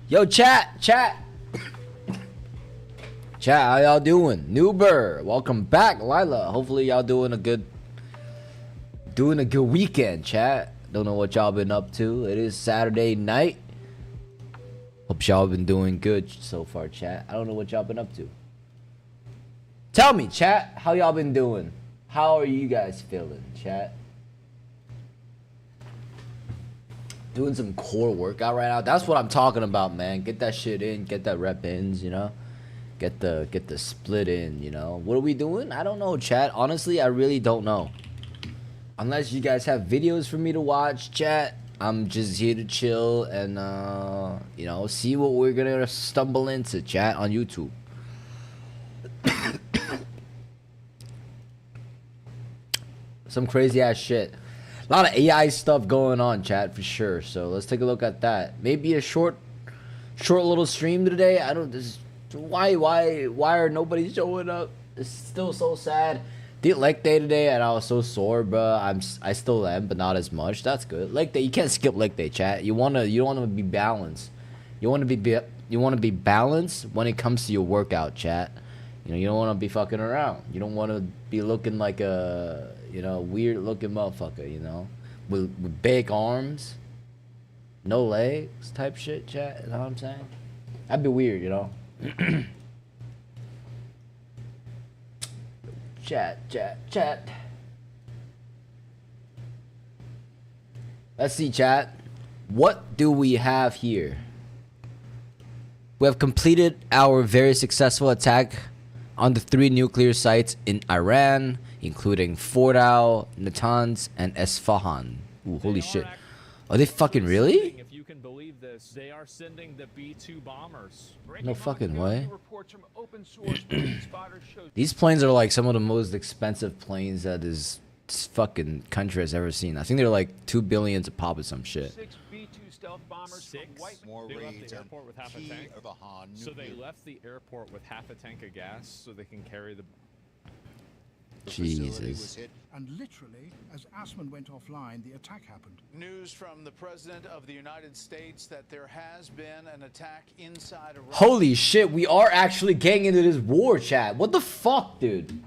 Yo, chat, how y'all doing? Newber, welcome back. Lila, hopefully y'all doing a good weekend, chat. Don't know what y'all been up to. It is Saturday night. Hope y'all been doing good so far, chat. I don't know what y'all been up to. Tell me, chat, how y'all been doing? How are you guys feeling, chat? Doing some core workout right now. That's what I'm talking about, man. Get that shit in, get that rep ins, you know. Get the split in, you know. What are we doing? I don't know, chat. Honestly, I really don't know. Unless you guys have videos for me to watch, chat. I'm just here to chill and you know, see what we're gonna stumble into, chat, on YouTube. Some crazy ass shit. A lot of AI stuff going on, chat, for sure. So let's take a look at that. Maybe a short little stream today. I don't. Why are nobody showing up? It's still so sad. Did leg day today, and I was so sore, bro. I still am, but not as much. That's good. Leg day, you can't skip leg day, chat. You wanna be balanced. You wanna be balanced when it comes to your workout, chat. You know, you don't wanna be fucking around. You don't wanna be looking like a, you know, weird looking motherfucker, you know, with big arms, no legs type shit, chat. You know what I'm saying? That'd be weird, you know. Chat. Let's see, chat. What do we have here? We have completed our very successful attack on the 3 nuclear sites in Iran, including Fordow, Natanz, and Esfahan. Ooh, holy shit. Are they fucking really? If you can believe this, they are sending the B-2 bombers. No fucking way. These planes are like some of the most expensive planes that this fucking country has ever seen. I think they're like $2 billion to pop or some shit. 6 B-2 stealth bombers more they left the airport with half a tank. So they left the airport with half a tank of gas so they can carry the Jesus. And literally, as Assman went offline, the attack happened. News from the President of the United States that there has been an attack inside Iran. Holy shit, we are actually getting into this war, chat. What the fuck, dude?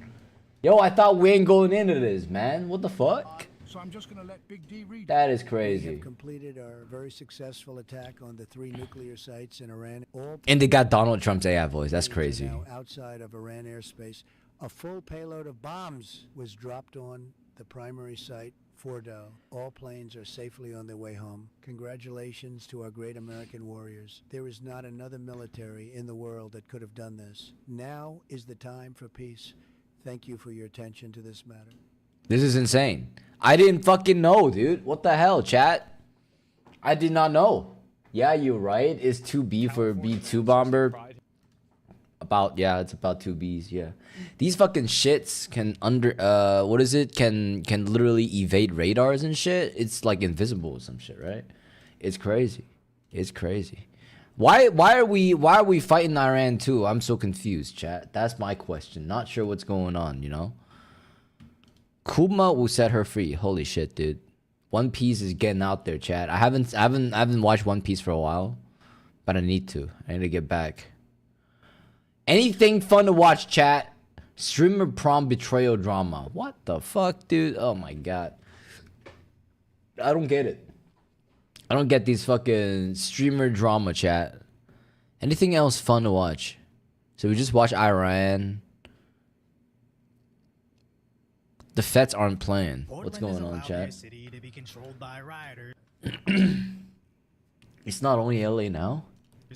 Yo, I thought we ain't going into this, man. What the fuck? So I'm just gonna let Big D read. That is We crazy. have completed our very successful attack on the 3 nuclear sites in Iran. All And they got Donald Trump's AI voice. That's planes are crazy. now outside of Iran airspace. A full payload of bombs was dropped on the primary site, Fordow. All planes are safely on their way home. Congratulations to our great American warriors. There is not another military in the world that could have done this. Now is the time for peace. Thank you for your attention to this matter. This is insane. I didn't fucking know, dude. What the hell, chat? I did not know. Yeah, you're right. It's 2B for a B-2 bomber. It's about 2 Bs, yeah. These fucking shits can can literally evade radars and shit. It's like invisible or some shit, right? It's crazy. It's crazy. Why are we fighting Iran too? I'm so confused, chat. That's my question. Not sure what's going on, you know? Kuma will set her free. Holy shit, dude. One Piece is getting out there, chat. I haven't watched One Piece for a while, but I need to. I need to get back. Anything fun to watch, chat? Streamer prom betrayal drama. What the fuck, dude? Oh my god. I don't get it. I don't get these fucking streamer drama, chat. Anything else fun to watch? So we just watch Iran. The Fets aren't playing. What's going on, chat? City to be controlled by rioters It's not only LA now.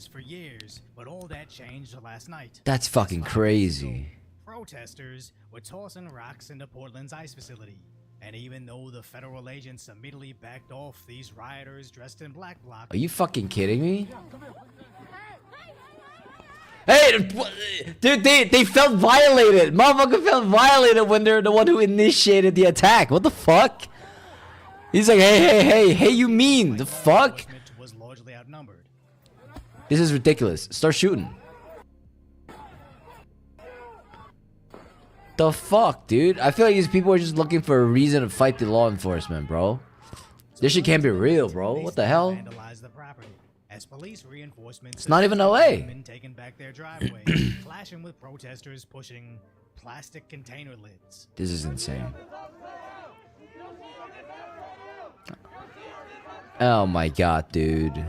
for years, but all that changed last night. That's fucking crazy. Protesters were tossing rocks into Portland's ice facility. And even though the federal agents immediately backed off these rioters dressed in black bloc, Are you fucking kidding me? Hey, dude, they felt violated. Motherfucker felt violated when they're the one who initiated the attack. What the fuck? He's like, hey, you mean the fuck? was largely outnumbered. This is ridiculous. Start shooting. The fuck, dude? I feel like these people are just looking for a reason to fight the law enforcement, bro. This shit can't be real, bro. What the hell? Vandalized the property as police reinforcements. It's not even LA. Taking back their driveway, clashing with protesters pushing plastic container lids. This is insane. Oh my god, dude.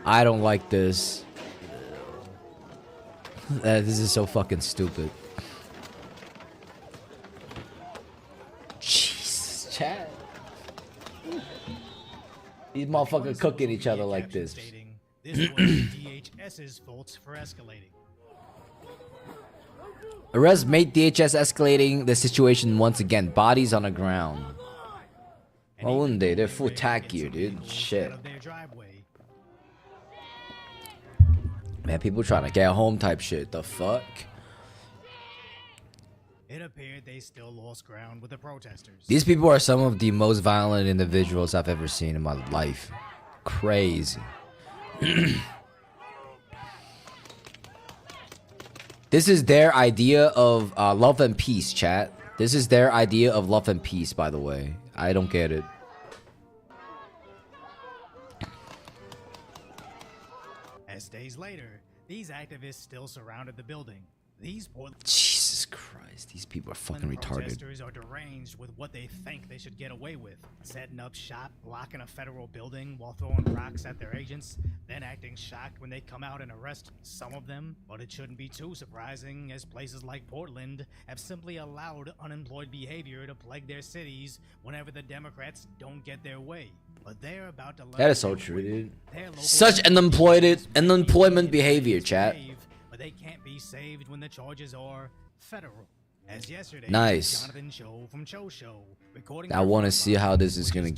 I don't like this. This is so fucking stupid. Jesus, chat. These motherfuckers cooking each other like this. This was DHS's fault for escalating. Arrest made DHS escalating the situation once again. Bodies on the ground. Why wouldn't they? They're full tack gear, dude. Shit. Man, people trying to get home type shit. The fuck? It appeared they still lost ground with the protesters. These people are some of the most violent individuals I've ever seen in my life. Crazy. This is their idea of love and peace, chat. This is their idea of love and peace, by the way. I don't get it. As days later, these activists still surrounded the building. These poor Jesus Christ, these people are fucking retarded. Protesters are deranged with what they think they should get away with, setting up shop, blocking a federal building while throwing rocks at their agents, then acting shocked when they come out and arrest some of them. But it shouldn't be too surprising, as places like Portland have simply allowed unemployed behavior to plague their cities whenever the Democrats don't get their way. But they're about to learn. That is so true, dude. Such unemployment behavior, chat. But they can't be saved when the charges are federal. As yesterday, nice. Jonathan Cho from Cho Show, recording I want to see how this is gonna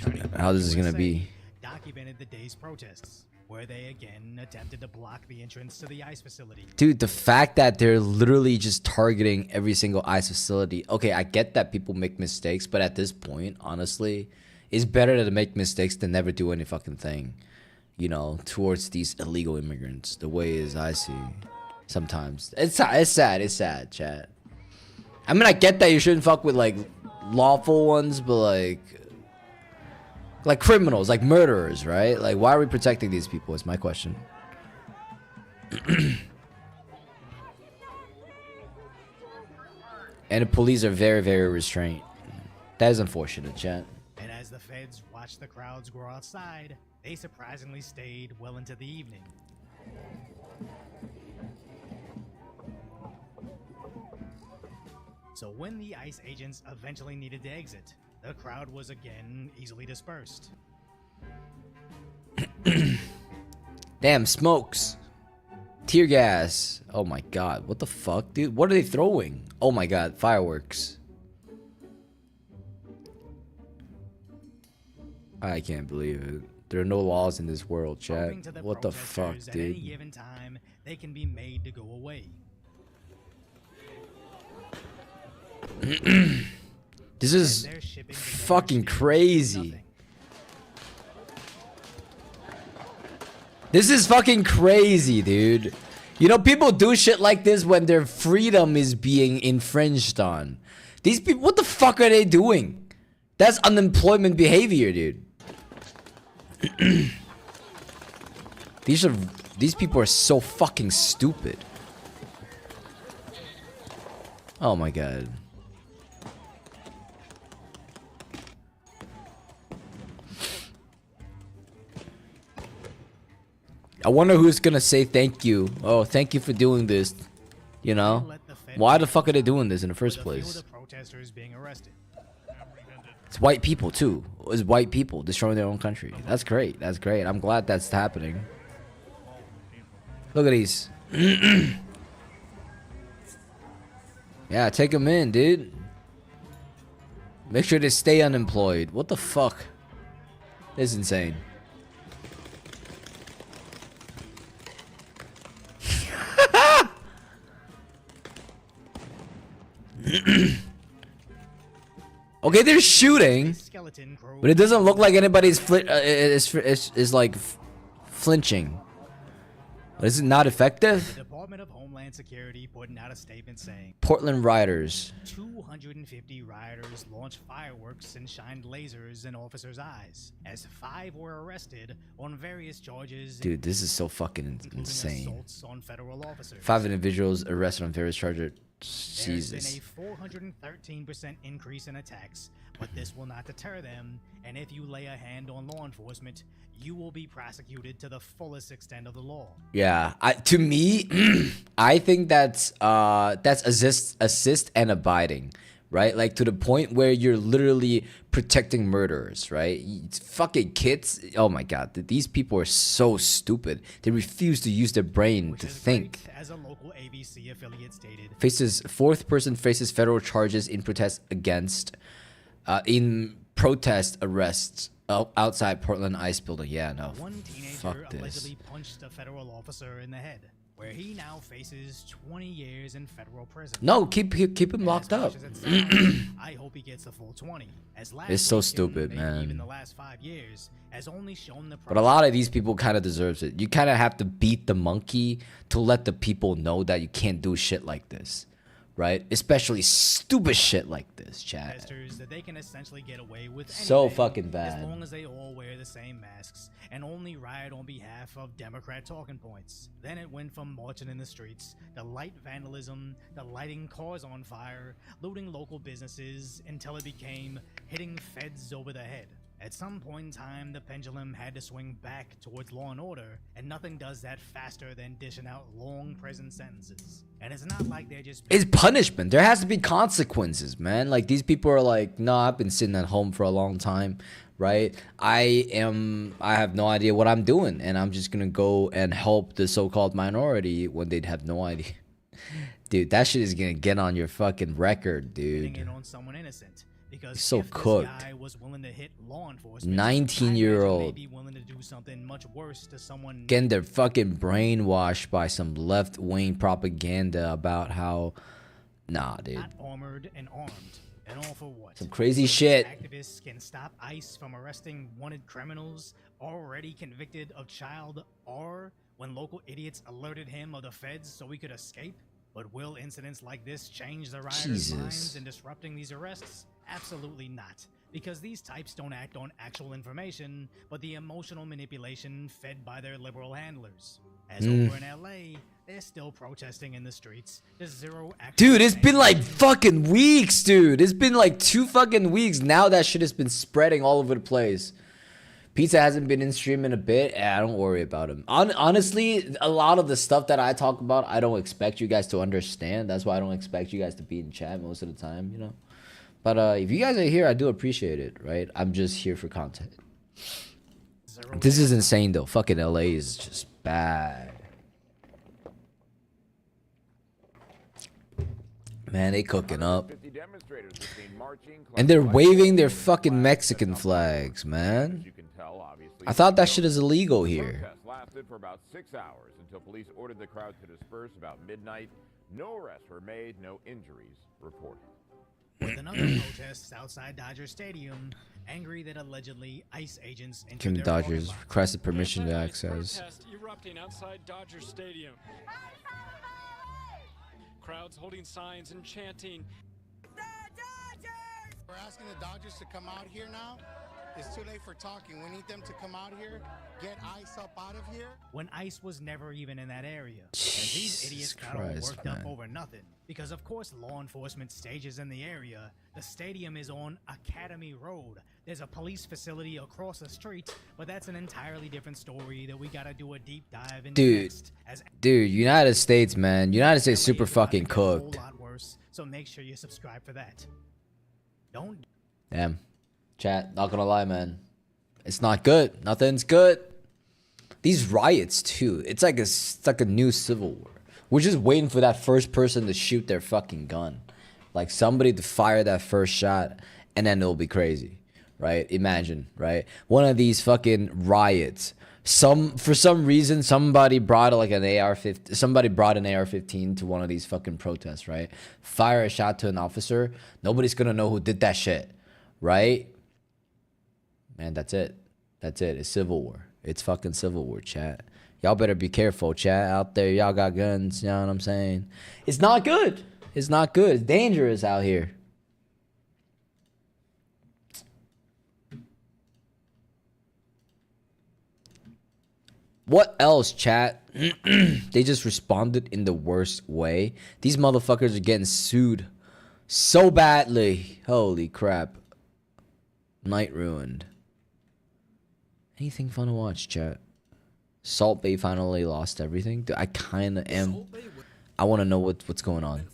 be. Documented the day's protests, where they again attempted to block the entrance to the ICE facility. Dude, the fact that they're literally just targeting every single ICE facility. Okay, I get that people make mistakes, but at this point, honestly, it's better to make mistakes than never do any fucking thing, you know, towards these illegal immigrants. The way is I see. Sometimes it's sad, chat. I mean, I get that you shouldn't fuck with like lawful ones, but like criminals, like murderers, right? Like, why are we protecting these people? Is my question. And the police are very, very restrained. That is unfortunate, chat. And as the feds watched the crowds grow outside, they surprisingly stayed well into the evening. So when the ICE agents eventually needed to exit, the crowd was again easily dispersed. Damn, smokes. Tear gas. Oh my god, what the fuck, dude? What are they throwing? Oh my god, fireworks. I can't believe it. There are no laws in this world, chat. What the fuck, at dude? any given time, they can be made to go away. This is fucking crazy. This is fucking crazy, dude. You know, people do shit like this when their freedom is being infringed on. These people, what the fuck are they doing? That's unemployment behavior, dude. These people are so fucking stupid. Oh my god. I wonder who's gonna say thank you. Oh, thank you for doing this. You know? Why the fuck are they doing this in the first place? It's white people too. It's white people destroying their own country. That's great. That's great. I'm glad that's happening. Look at these. Yeah, take them in, dude. Make sure they stay unemployed. What the fuck? This is insane. Okay, they're shooting, but it doesn't look like anybody's is like flinching. But is it not effective? The Department of Homeland Security putting out a statement saying Portland rioters. 250 rioters launched fireworks and shined lasers in officers' eyes, as 5 were arrested on various charges. Dude, this is so fucking including insane. assaults on federal officers. 5 individuals arrested on various charges. There's Jesus. been a 413% increase in attacks, but this will not deter them, and if you lay a hand on law enforcement, you will be prosecuted to the fullest extent of the law. Yeah, to me, I think that's assist and abiding, right? Like to the point where you're literally protecting murderers, right? It's fucking kids. Oh my god, these people are so stupid. They refuse to use their brain to think. Great, as a local ABC affiliate stated. Fourth person faces federal charges in protest arrests outside Portland ICE building. Yeah, no. One teenager Fuck this. allegedly punched a federal officer in the head, where he now faces 20 years in federal prison. No, keep him locked up. I hope he gets the full 20. As last It's so week, stupid, maybe man. Even the last 5 years has only shown the. But a lot of these people kind of deserves it. You kind of have to beat the monkey to let the people know that you can't do shit like this, right? Especially stupid shit like this, chat. protesters that they can essentially get away with So anything fucking bad. as long as they all wear the same masks and only riot on behalf of Democrat talking points. Then it went from marching in the streets to light vandalism, to lighting cars on fire, looting local businesses, until it became hitting feds over the head. At some point in time, the pendulum had to swing back towards law and order, and nothing does that faster than dishing out long prison sentences. And it's not like they're just... It's punishment. There has to be consequences, man. Like, these people are like, no, I've been sitting at home for a long time, right? I have no idea what I'm doing, and I'm just gonna go and help the so-called minority when they'd have no idea. Dude, that shit is gonna get on your fucking record, Hitting dude. it on someone innocent. Because So if cooked. This guy was willing to hit law enforcement, 19-year-old. I imagine they'd be willing to do something much worse to someone. Getting their fucking brainwashed by some left-wing propaganda about how... Nah, dude. Not armored and armed. And all for what? Some crazy shit. Activists can stop ICE from arresting wanted criminals already convicted of child R when local idiots alerted him of the feds so we could escape? But will incidents like this change the rioters' Jesus. minds in disrupting these arrests? Absolutely not. Because these types don't act on actual information, but the emotional manipulation fed by their liberal handlers. As over in LA, they're still protesting in the streets. There's zero actual Dude, it's been like change. fucking weeks, dude. It's been like 2 fucking weeks. Now that shit has been spreading all over the place. Pizza hasn't been in stream in a bit. Don't worry about him. Honestly, a lot of the stuff that I talk about, I don't expect you guys to understand. That's why I don't expect you guys to be in chat most of the time, you know? But if you guys are here, I do appreciate it, right? I'm just here for content. This is insane, though. Fucking LA is just bad. Man, they cooking up. And they're waving their fucking Mexican flags, man. I thought that shit is illegal here. Protest lasted for about 6 hours until police ordered the crowd to disperse about midnight. No arrests were made, no injuries reported. With another protests outside Dodger Stadium, angry that allegedly ICE agents entered Kim their Dodgers parking lot. requested permission to access. Protest erupting outside Dodger Stadium. Crowds holding signs and chanting. We're asking the Dodgers to come out here now. It's too late for talking. We need them to come out here, get ICE up out of here. When ICE was never even in that area. And these idiots Jesus got all Christ, worked man. up over nothing. Because of course law enforcement stages in the area. The stadium is on Academy Road. There's a police facility across the street, but that's an entirely different story that we gotta do a deep dive into Dude. next. As Dude, United States, man. United States LA super is about to fucking get a whole cooked. lot worse, so make sure you subscribe for that. Don't Damn. Chat, not gonna lie, man. It's not good. Nothing's good. These riots, too. It's like a new civil war. We're just waiting for that first person to shoot their fucking gun. Like somebody to fire that first shot, and then it'll be crazy, right? Imagine, right? One of these fucking riots. For some reason, somebody brought like an AR-15. Somebody brought an AR-15 to one of these fucking protests, right? Fire a shot to an officer. Nobody's gonna know who did that shit, right? Man, that's it. That's it. It's civil war. It's fucking civil war, chat. Y'all better be careful, chat. Out there, y'all got guns. You know what I'm saying? It's not good. It's not good. It's dangerous out here. What else, chat? They just responded in the worst way. These motherfuckers are getting sued so badly. Holy crap. Night ruined. Anything fun to watch, chat? Salt Bay finally lost everything. Dude, I kind of am. I want to know what's going on.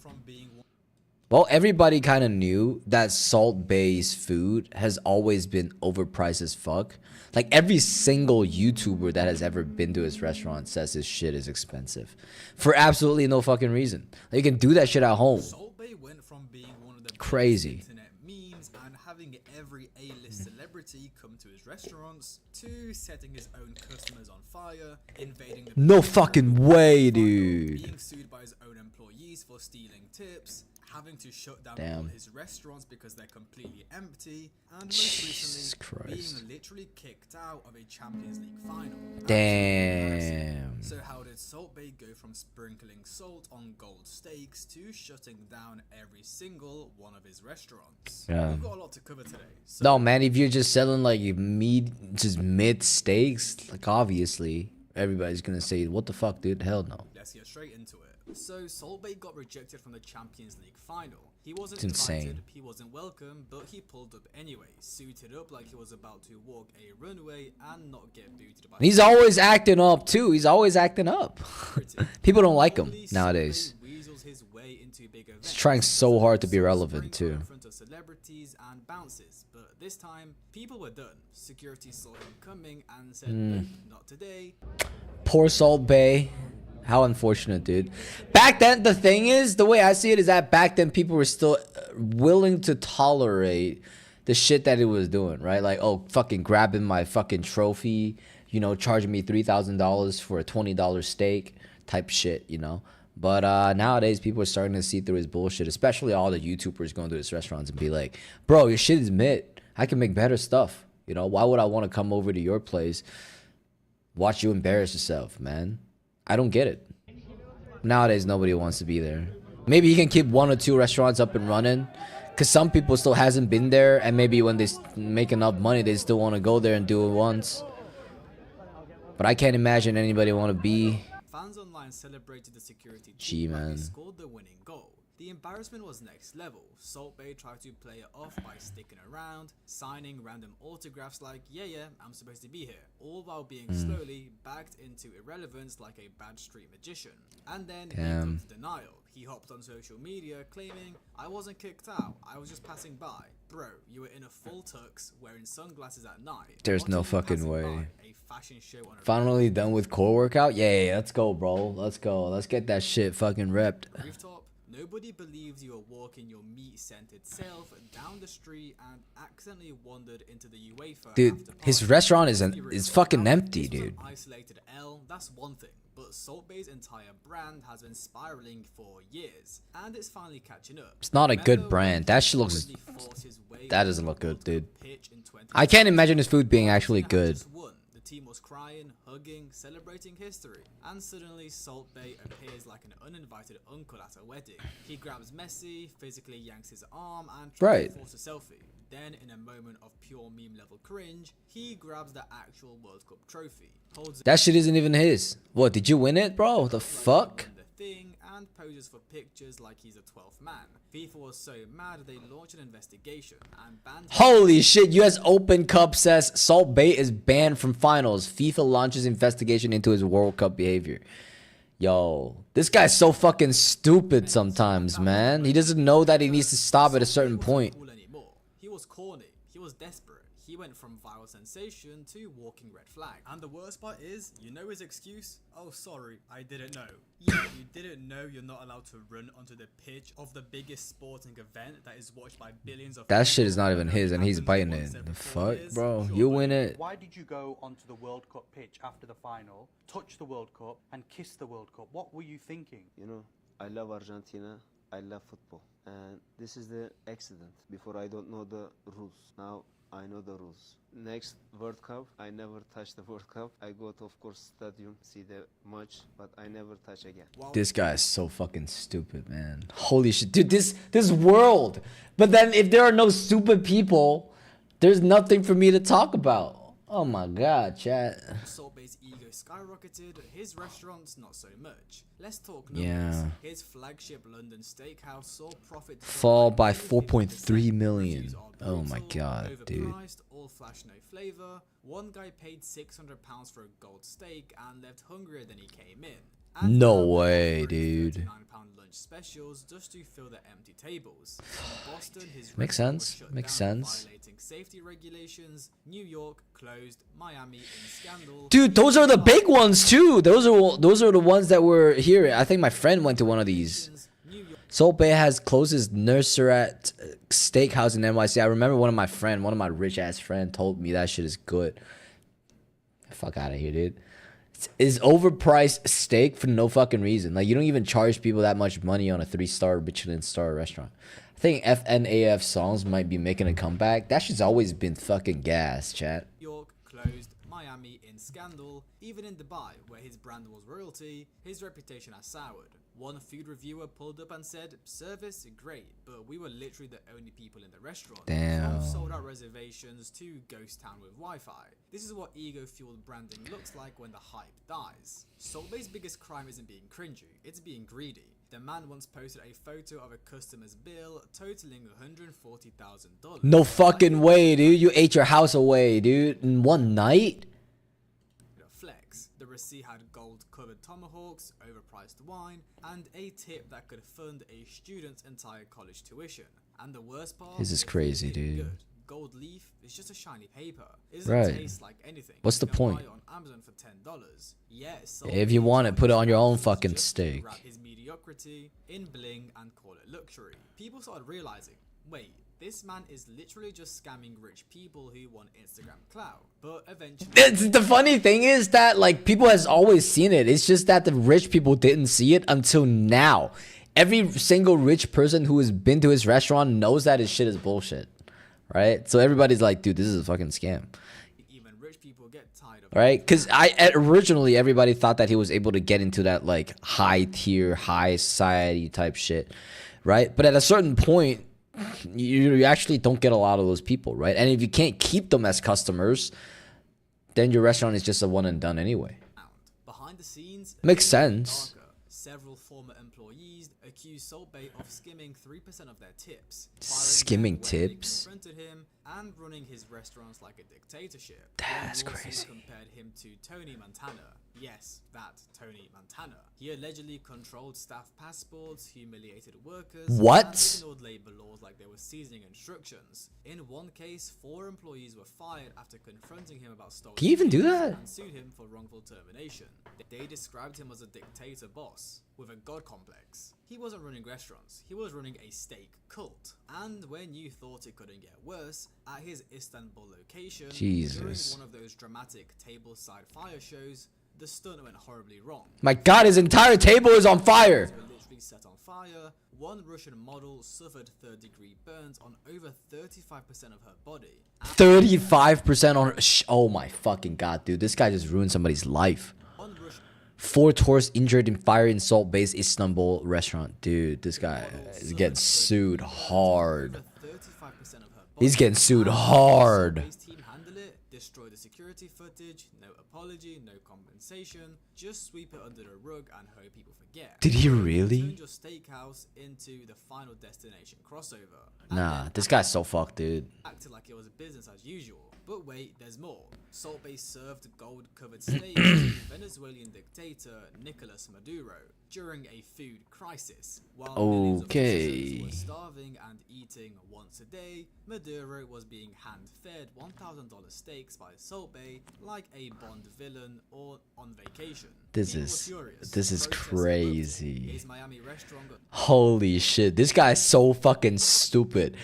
Well, everybody kind of knew that Salt Bay's food has always been overpriced as fuck. Like every single YouTuber that has ever been to his restaurant says his shit is expensive for absolutely no fucking reason. Like, you can do that shit at home. Salt Bay went from being one of the Crazy. internet memes and having every A-list celebrity come to his restaurants to setting his own customers on fire, invading the No fucking way, dude. being sued by his own employees for stealing tips, having to shut down all his restaurants because they're completely empty, and most recently being literally kicked out of a Champions League final. Damn. So how did Salt Bay go from sprinkling salt on gold steaks to shutting down every single one of his restaurants? Yeah. We've got a lot to cover today. So No, man, if you're just selling like just mid steaks, like obviously everybody's gonna say, what the fuck, dude? Hell no. let's get straight into it. So Salt Bay got rejected from the Champions League final. He wasn't It's invited, insane. he wasn't welcome, but he pulled up anyway, suited up like he was about to walk a runway and not get booted by. He's always acting up too. He's always acting up. People don't like him Slowly, nowadays. Salt Bay weasels his way into big events. He's trying so hard to be relevant Sprinkle too. in front of celebrities and bounces, but this time people were done. Security saw him coming and said, "Nope, not today." Poor Salt Bay. How unfortunate, dude. Back then, the thing is, the way I see it is that back then people were still willing to tolerate the shit that it was doing, right? Like, oh, fucking grabbing my fucking trophy, you know, charging me $3,000 for a $20 steak type shit, you know? But nowadays, people are starting to see through his bullshit, especially all the YouTubers going to his restaurants and be like, bro, your shit is mid. I can make better stuff. You know, why would I want to come over to your place, watch you embarrass yourself, man? I don't get it. Nowadays, nobody wants to be there. Maybe he can keep 1 or 2 restaurants up and running, because some people still hasn't been there, and maybe when they make enough money, they still want to go there and do it once. But I can't imagine anybody want to be. Fans online celebrated the security Gee, team when man. they scored the winning goal. The embarrassment was next level. Salt Bay tried to play it off by sticking around, signing random autographs like, yeah, I'm supposed to be here, all while being slowly backed into irrelevance like a bad street magician. And then he took denial. He hopped on social media claiming, I wasn't kicked out, I was just passing by. Bro, you were in a full tux, wearing sunglasses at night. There's What no are you fucking passing way. by? A fashion show on a Finally done with core workout? Yeah, let's go, bro. Let's go. Let's get that shit fucking repped. rooftop. Nobody believes you were walking your meat-scented self down the street and accidentally wandered into the UEFA. Dude, after his party. restaurant Let's be is real. fucking Now, empty, this was dude. an isolated L, that's one thing, but Salt Bay's entire brand has been spiraling for years, and it's finally catching up. It's not a good Remember brand. when That he shit looks. awkwardly forced his way That onto doesn't the look good, World Cup dude. pitch in I can't 2020? imagine his food being actually Argentina had good. just won. The team was crying, hugging, celebrating history, and suddenly Salt Bay appears like an uninvited uncle at a wedding. He grabs Messi, physically yanks his arm, and tries to force a selfie. Then, in a moment of pure meme-level cringe, he grabs the actual World Cup trophy, holds That shit isn't even his. What, did you win it, bro? The fuck? the thing, and poses for pictures like he's a 12th man. FIFA was so mad they launched an investigation and banned him. Holy shit, US Open Cup says Salt Bay is banned from finals. FIFA launches investigation into his World Cup behavior. Yo, this guy's so fucking stupid sometimes, man. He doesn't know that he needs to stop at a certain point. He was corny. He was desperate. He went from viral sensation to walking red flag. And the worst part is, you know his excuse? Oh, sorry, I didn't know. Yeah, you didn't know you're not allowed to run onto the pitch of the biggest sporting event that is watched by billions of people. That shit is not even his, and he's biting it. The fuck, bro? You win it. Why did you go onto the World Cup pitch after the final, touch the World Cup, and kiss the World Cup? What were you thinking? You know, I love Argentina. I love football. And this is the accident. Before I don't know the rules. Now I know the rules. Next World Cup, I never touch the World Cup. I go to, of course, stadium, see the match, but I never touch again. This guy is so fucking stupid, man. Holy shit, dude. This world. But then if there are no stupid people, there's nothing for me to talk about. Oh my god, chat. Salt Bay's ego skyrocketed, his restaurants not so much. Let's talk numbers. Yeah. His flagship London steakhouse saw profit Fall by 4.3 million. Oh my god, dude. Overpriced, all flash no flavor. One guy paid £600 for a gold steak and left hungrier than he came in. And No way, dude. £39 lunch specials just to fill the empty tables. In Boston, his Makes restaurant was sense. shut Makes down, sense. violating safety regulations. New York closed. Miami in scandal. Dude, those are the big ones too. Those are the ones that were here. I think my friend went to one of these. Salt Bay has closed his Nurserat steakhouse in NYC. I remember one of my rich ass friend told me that shit is good. Fuck out of here, dude. It's overpriced steak for no fucking reason. Like, you don't even charge people that much money on a 3-star Michelin star restaurant. I think FNAF songs might be making a comeback. That shit's always been fucking gas, chat. New York closed. Miami in scandal. Even in Dubai, where his brand was royalty, his reputation has soured. One food reviewer pulled up and said, service great, but we were literally the only people in the restaurant. Damn. From sold out reservations to ghost town with Wi-Fi. This is what ego-fueled branding looks like when the hype dies. Salt Bay's biggest crime isn't being cringy, it's being greedy. The man once posted a photo of a customer's bill totaling $140,000. No fucking way, dude. You ate your house away, dude, in one night? Flex. The receipt had gold-covered tomahawks, overpriced wine, and a tip that could fund a student's entire college tuition. And the worst part, This is crazy, dude. good. Gold leaf is just a shiny paper. It doesn't Right. taste like anything. What's the You can point? buy it on Amazon for $10. Yes. If you want it, put it on your own fucking steak. Wrap his mediocrity in bling and call it luxury. People started realizing, wait, this man is literally just scamming rich people who want Instagram clout. But eventually, The funny thing is that, like, people has always seen it. It's just that the rich people didn't see it until now. Every single rich person who has been to his restaurant knows that his shit is bullshit, right? So everybody's like, dude, this is a fucking scam, even rich people get tired of right? Because originally everybody thought that he was able to get into that like high tier, high society type shit, right? But at a certain point, you actually don't get a lot of those people, right? And if you can't keep them as customers, then your restaurant is just a one and done anyway. Behind the scenes, Makes sense. Several former employees accused Salt Bay of skimming 3% of their tips. Skimming tips? Confronted him and running his restaurants like a dictatorship. That's One lawsuit crazy. compared him to Tony Montana. Yes, that Tony Montana. He allegedly controlled staff passports, humiliated workers, What? and ignored labor laws like they were seasoning instructions. In one case, 4 employees were fired after confronting him about stolen Can you even do goods that? and sued him for wrongful termination. They described him as a dictator boss with a god complex. He wasn't running restaurants, he was running a steak cult. And when you thought it couldn't get worse, at his Istanbul location, Jesus. during one of those dramatic tableside fire shows, the stunt went horribly wrong. My God, his entire table is on fire. Were literally set on fire. One Russian model suffered third-degree burns on over 35% of her body. 35% on her. Oh my fucking God, dude. This guy just ruined somebody's life. 4 tourists injured in fire in Salt Bay's Istanbul restaurant. Dude, this guy is getting sued hard. He's getting sued hard. Team handle it, destroy the security footage, no apology, no compensation, just sweep it under the rug and hope people forget. Did he really? Turned your steakhouse into the Final Destination crossover. Nah, this guy's so fucked, dude. Acted like it was business as usual. But wait, there's more. Salt Bay served gold-covered steaks to Venezuelan dictator Nicolas Maduro during a food crisis. While millions of citizens were starving and eating once a day, Maduro was being hand-fed $1,000 steaks by Salt Bay like a Bond villain or on vacation. This is crazy. His Miami restaurant got Holy shit, this guy's so fucking stupid.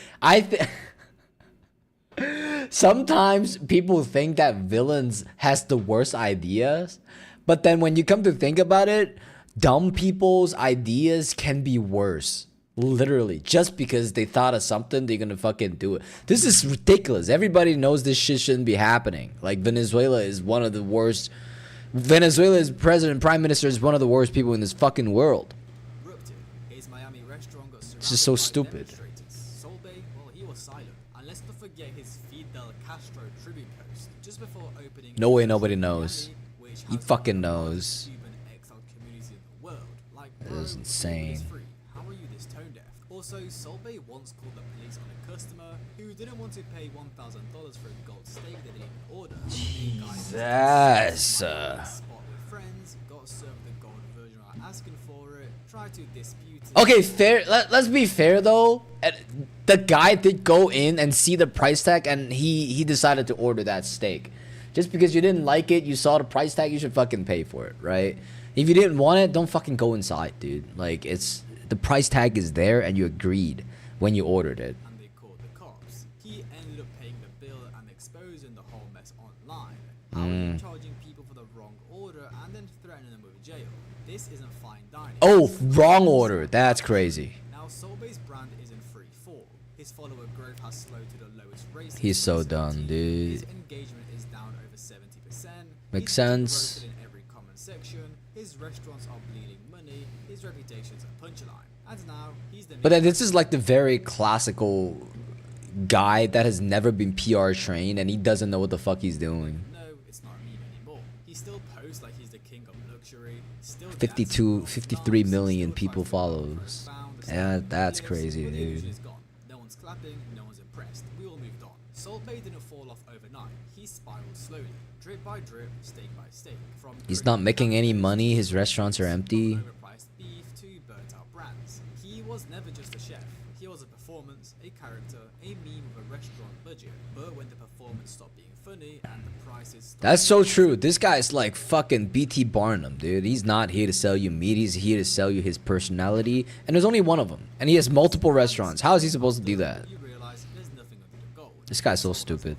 Sometimes people think that villains has the worst ideas, but then when you come to think about it, dumb people's ideas can be worse. Literally, just because they thought of something, they're gonna fucking do it. This is ridiculous. Everybody knows this shit shouldn't be happening. Like, Venezuela is one of the worst. Venezuela's president, prime minister is one of the worst people in this fucking world. His Miami restaurant got It's just so stupid. Salt Bay, well, he was silent. And let's not forget his Fidel Castro tribute post just before opening. No way nobody knows. He fucking knows. That is insane. How are you this tone deaf? Also, Salt Bay once called the police on a customer who didn't want to pay $1,000 for a gold steak they didn't even order. Jesus. Spot with friends, got served the gold version without asking for it, tried to dispute it. Okay, fair. Let's be fair though. The guy did go in and see the price tag, and he decided to order that steak. Just because you didn't like it, you saw the price tag, you should fucking pay for it, right? If you didn't want it, don't fucking go inside, dude. Like, it's the price tag is there, and you agreed when you ordered it. And they called the cops. He ended up paying the bill and exposing the whole mess online. How are you charging people for the wrong order and then threatening them with jail? This isn't fine dining. Oh, wrong order. That's crazy. Now, Salt Bay's brand is in free fall. His follower growth has slowed to the lowest rate. He's so done, dude. His engagement is down over 70%. Makes sense. In every comment section. His restaurants are bleeding money. His reputation's a punchline. And now he's the. But then this is like the very classical guy that has never been PR trained, and he doesn't know what the fuck he's doing. No, it's not a meme anymore. He still posts like he's the king of luxury. Still 53 million people follows. Yeah, that's crazy, dude. No one's clapping, no one's impressed. We all moved on. Salt Bay didn't fall off overnight. He spiraled slowly, drip by drip, steak by steak. From He's not making any money. His restaurants are empty. overpriced beef to burnt out brands. He was never just a chef. He was a performance, a character, a meme with a restaurant budget. But when the performance stopped being funny and the prices stopped. That's so true. This guy's like fucking BT Barnum, dude. He's not here to sell you meat. He's here to sell you his personality. And there's only one of them. And he has multiple restaurants. How is he supposed to do that? You realize there's nothing under the gold. This guy's so stupid.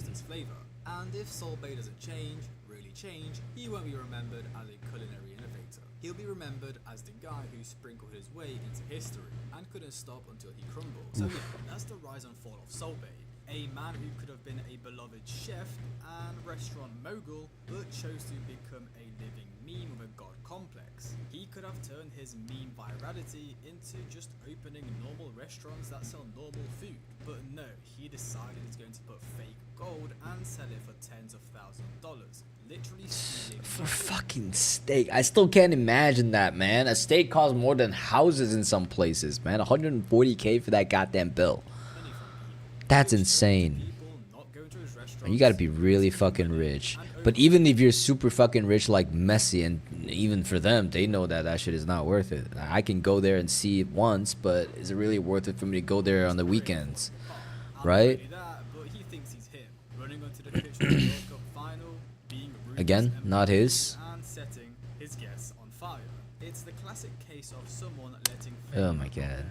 And if Salt Bay doesn't change, really change, he won't be remembered as a culinary innovator. He'll be remembered as the guy who sprinkled his way into history and couldn't stop until he crumbled. So yeah, that's the rise and fall of Salt Bay. A man who could have been a beloved chef and restaurant mogul, but chose to become a living meme with a god complex. He could have turned his meme virality into just opening normal restaurants that sell normal food. But no, he decided he's going to put fake gold and sell it for tens of thousands of dollars. Literally stealing For fucking steak. I still can't imagine that, man. A steak costs more than houses in some places, man. 140K for that goddamn bill. That's insane. You gotta be really fucking rich. But even if you're super fucking rich like Messi, and even for them, they know that that shit is not worth it. I can go there and see it once, but is it really worth it for me to go there on the weekends? Right? Again, not his. His guests on fire. It's the classic case of someone letting Oh my god.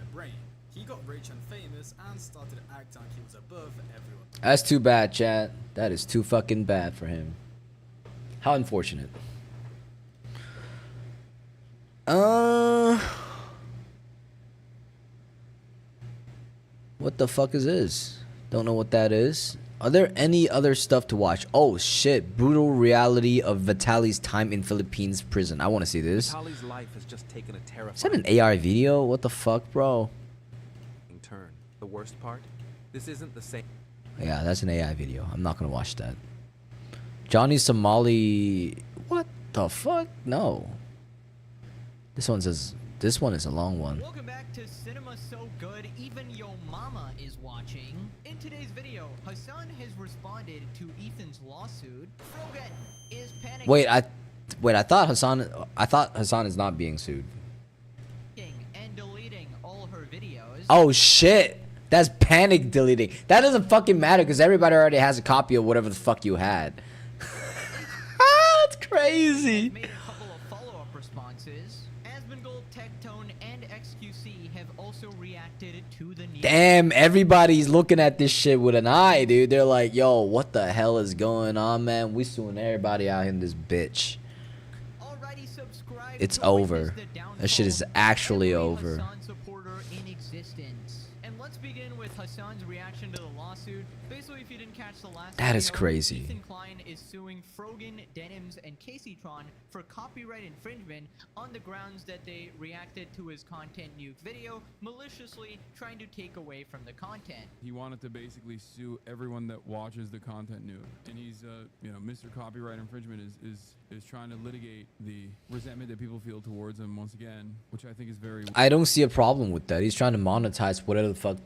He got rich and famous and started acting like he was above everyone. That's too bad, chat. That is too fucking bad for him. How unfortunate. What the fuck is this? Don't know what that is. Are there any other stuff to watch? Oh shit, brutal reality of Vitali's time in Philippines prison. I want to see this. Vitali's life has just taken a terrifying Is that an AR video? What the fuck, bro? turn. The worst part? This isn't the same. Yeah, that's an AI video. I'm not gonna watch that. Johnny Somali. What the fuck? No. This one says This one is a long one. Welcome back to Cinema So Good, Even Yo Mama is watching. In today's video, Hassan has responded to Ethan's lawsuit. Frogan is panicking. Wait, I thought Hassan is not being sued. And deleting all her videos. Oh shit. That's panic deleting. That doesn't fucking matter because everybody already has a copy of whatever the fuck you had. That's crazy. Made a couple of follow-up responses. Asmongold, Tectone, and XQC have also reacted to the news. Damn, everybody's looking at this shit with an eye, dude. They're like, yo, what the hell is going on, man? We suing everybody out in this bitch. Already subscribe. It's over. That shit is actually over. Hassan supporter in existence. And let's begin with Hassan's reaction to the lawsuit. Basically, if you didn't catch the last That is video, crazy. Ethan Klein is suing Frogan, Denims, and Caseytron for copyright infringement on the grounds that they reacted to his content nuke video, maliciously trying to take away from the content. He wanted to basically sue everyone that watches the content nuke, and he's, Mr. Copyright Infringement is trying to litigate the resentment that people feel towards him once again, which I think is very. I don't see a problem with that. He's trying to monetize whatever the fuck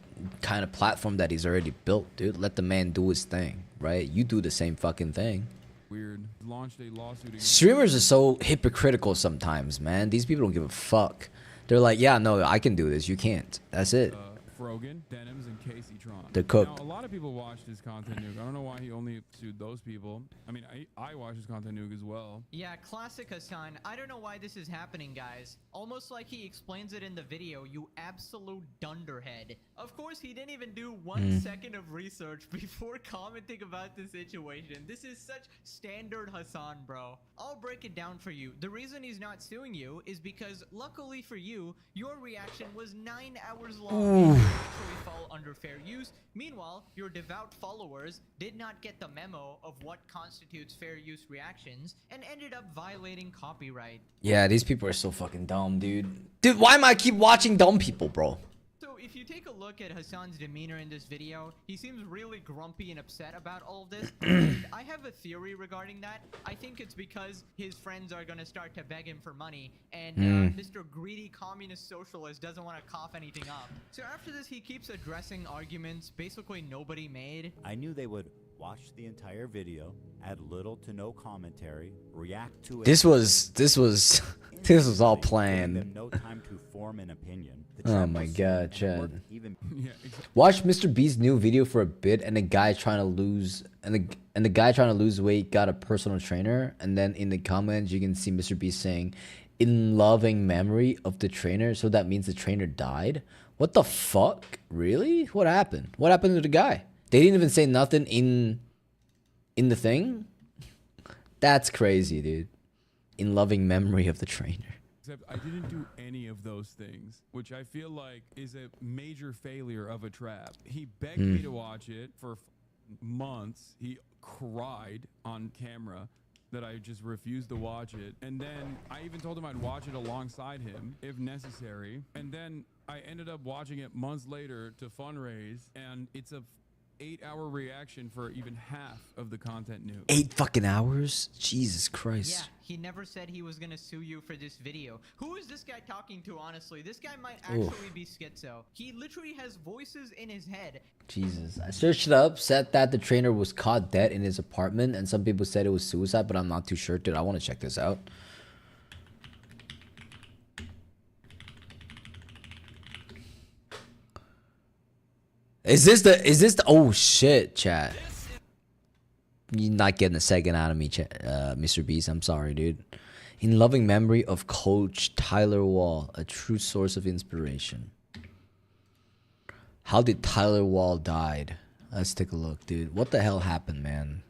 kind of platform that he's already built, dude. Let the man do his thing, right? You do the same fucking thing. Weird. Launched a lawsuit against Streamers are so hypocritical sometimes, man. These people don't give a fuck. They're like, yeah, no, I can do this. You can't. That's it. Frogan, Denims, and Caseytron. They're cooked. Now, a lot of people watched his content nuke. I don't know why he only sued those people. I mean, I watched his content nuke as well. Yeah, classic Hassan. I don't know why this is happening, guys. Almost like he explains it in the video, you absolute dunderhead. Of course, he didn't even do 1 second of research before commenting about the situation. This is such standard Hassan, bro. I'll break it down for you. The reason he's not suing you is because, luckily for you, your reaction was 9 hours long. Actually fall under fair use. Meanwhile, your devout followers did not get the memo of what constitutes fair use reactions and ended up violating copyright. Yeah, these people are so fucking dumb, dude. Dude, why am I keep watching dumb people, bro? So if you take a look at Hassan's demeanor in this video, he seems really grumpy and upset about all of this. And I have a theory regarding that. I think it's because his friends are going to start to beg him for money, and Mr. Greedy Communist Socialist doesn't want to cough anything up. So after this, he keeps addressing arguments basically nobody made. I knew they would watch the entire video, add little to no commentary, react to it. This was all planned. No time to form an opinion. Oh my god, Chad. Watch Mr. B's new video for a bit, and the guy trying to lose the guy trying to lose weight got a personal trainer, and then in the comments you can see Mr. B saying, "In loving memory of the trainer," so that means the trainer died. What the fuck? Really? What happened? What happened to the guy? They didn't even say nothing in the thing? That's crazy, dude. In loving memory of the trainer. Except I didn't do any of those things, which I feel like is a major failure of a trap. He begged me to watch it for months. He cried on camera that I just refused to watch it. And then I even told him I'd watch it alongside him if necessary. And then I ended up watching it months later to fundraise, and it's a 8-hour reaction for even half of the content nuke. 8 fucking hours? Jesus Christ. Yeah, he never said he was gonna sue you for this video. Who is this guy talking to, honestly? This guy might actually be schizo. He literally has voices in his head. Jesus. I searched it up, said that the trainer was caught dead in his apartment, and some people said it was suicide, but I'm not too sure, dude. I want to check this out. Is this the oh shit, chat. You're not getting a second out of me, Mr. Beast. I'm sorry, dude. In loving memory of Coach Tyler Wall, a true source of inspiration. How did Tyler Wall died? Let's take a look, dude. What the hell happened, man?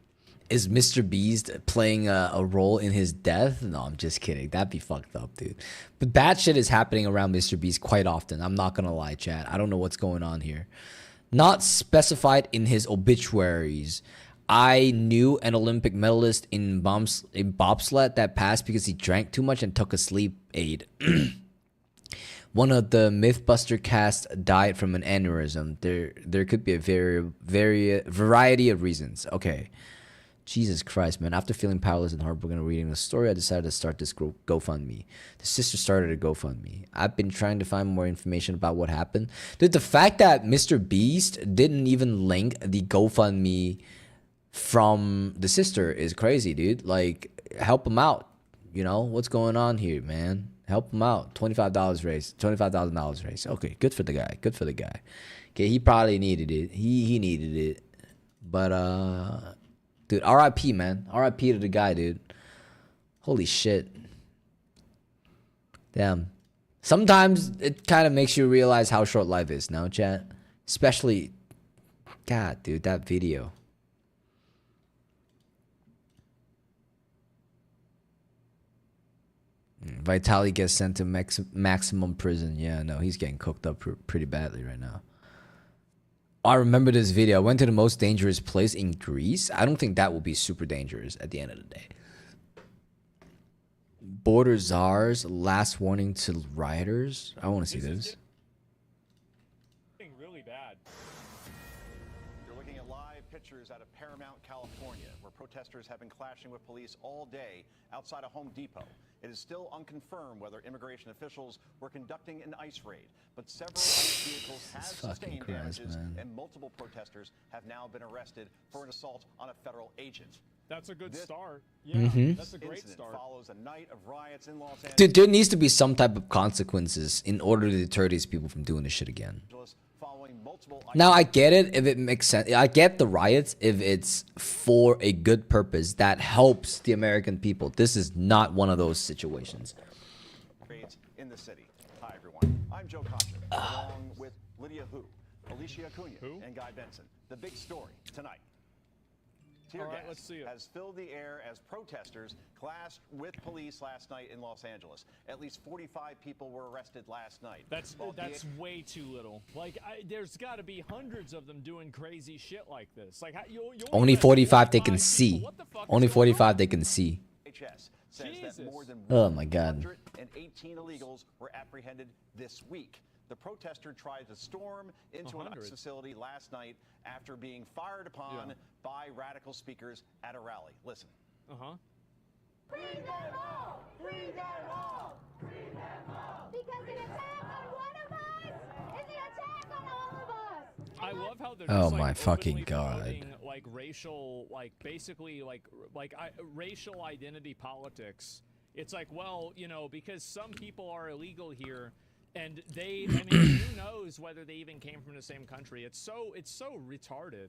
Is Mr. Beast playing a role in his death? No, I'm just kidding. That'd be fucked up, dude. But bad shit is happening around Mr. Beast quite often. I'm not gonna lie, chat. I don't know what's going on here. Not specified in his obituaries. I knew an Olympic medalist in bobsled that passed because he drank too much and took a sleep aid. One of the Mythbuster cast died from an aneurysm. There could be a variety of reasons. Okay. Jesus Christ, man. After feeling powerless and heartbroken reading the story, I decided to start this GoFundMe. The sister started a GoFundMe. I've been trying to find more information about what happened. Dude, the fact that Mr. Beast didn't even link the GoFundMe from the sister is crazy, dude. Like, help him out. You know, what's going on here, man? Help him out. $25 raised. $25,000 raised. Okay, good for the guy. Good for the guy. Okay, he probably needed it. He needed it. But, dude, RIP, man. RIP to the guy, dude. Holy shit. Damn. Sometimes it kind of makes you realize how short life is, no, chat? Especially, God, dude, that video. Vitali gets sent to maximum prison. Yeah, no, he's getting cooked up pretty badly right now. I remember this video. I went to the most dangerous place in Greece. I don't think that will be super dangerous at the end of the day. Border czars, last warning to rioters. I want to see this. Really bad. You're looking at live pictures out of Paramount, California, where protesters have been clashing with police all day outside a Home Depot. It is still unconfirmed whether immigration officials were conducting an ICE raid, but several ICE vehicles have sustained damages, and multiple protesters have now been arrested for an assault on a federal agent. That's a good start. Yeah, that's a great start. Follows a night of riots in Los Angeles. Dude, there needs to be some type of consequences in order to deter these people from doing this shit again. Now, I get it if it makes sense. I get the riots if it's for a good purpose that helps the American people. This is not one of those situations. In the city. Hi, everyone. I'm Joe Concha, along with Lydia Hu, Alicia Acuna, and Guy Benson. The big story tonight. Tear gas has filled the air as protesters clashed with police last night in Los Angeles. At least 45 people were arrested last night. That's way too little. Like, there's got to be hundreds of them doing crazy shit like this. Like, Only 45 they can see. Only 45 they can see. HS says that more than Oh my God. 118 illegals were apprehended this week. The protester tried to storm into an ICE facility last night after being fired upon by radical speakers at a rally. Listen. Free them all! Free them all! Free them all! Because an attack on one of us is an attack on all of us! I love how they're Oh just, my like, fucking openly God. promoting, like racial, like basically racial identity politics. It's like, well, you know, because some people are illegal here, and I mean, who knows whether they even came from the same country? It's so retarded.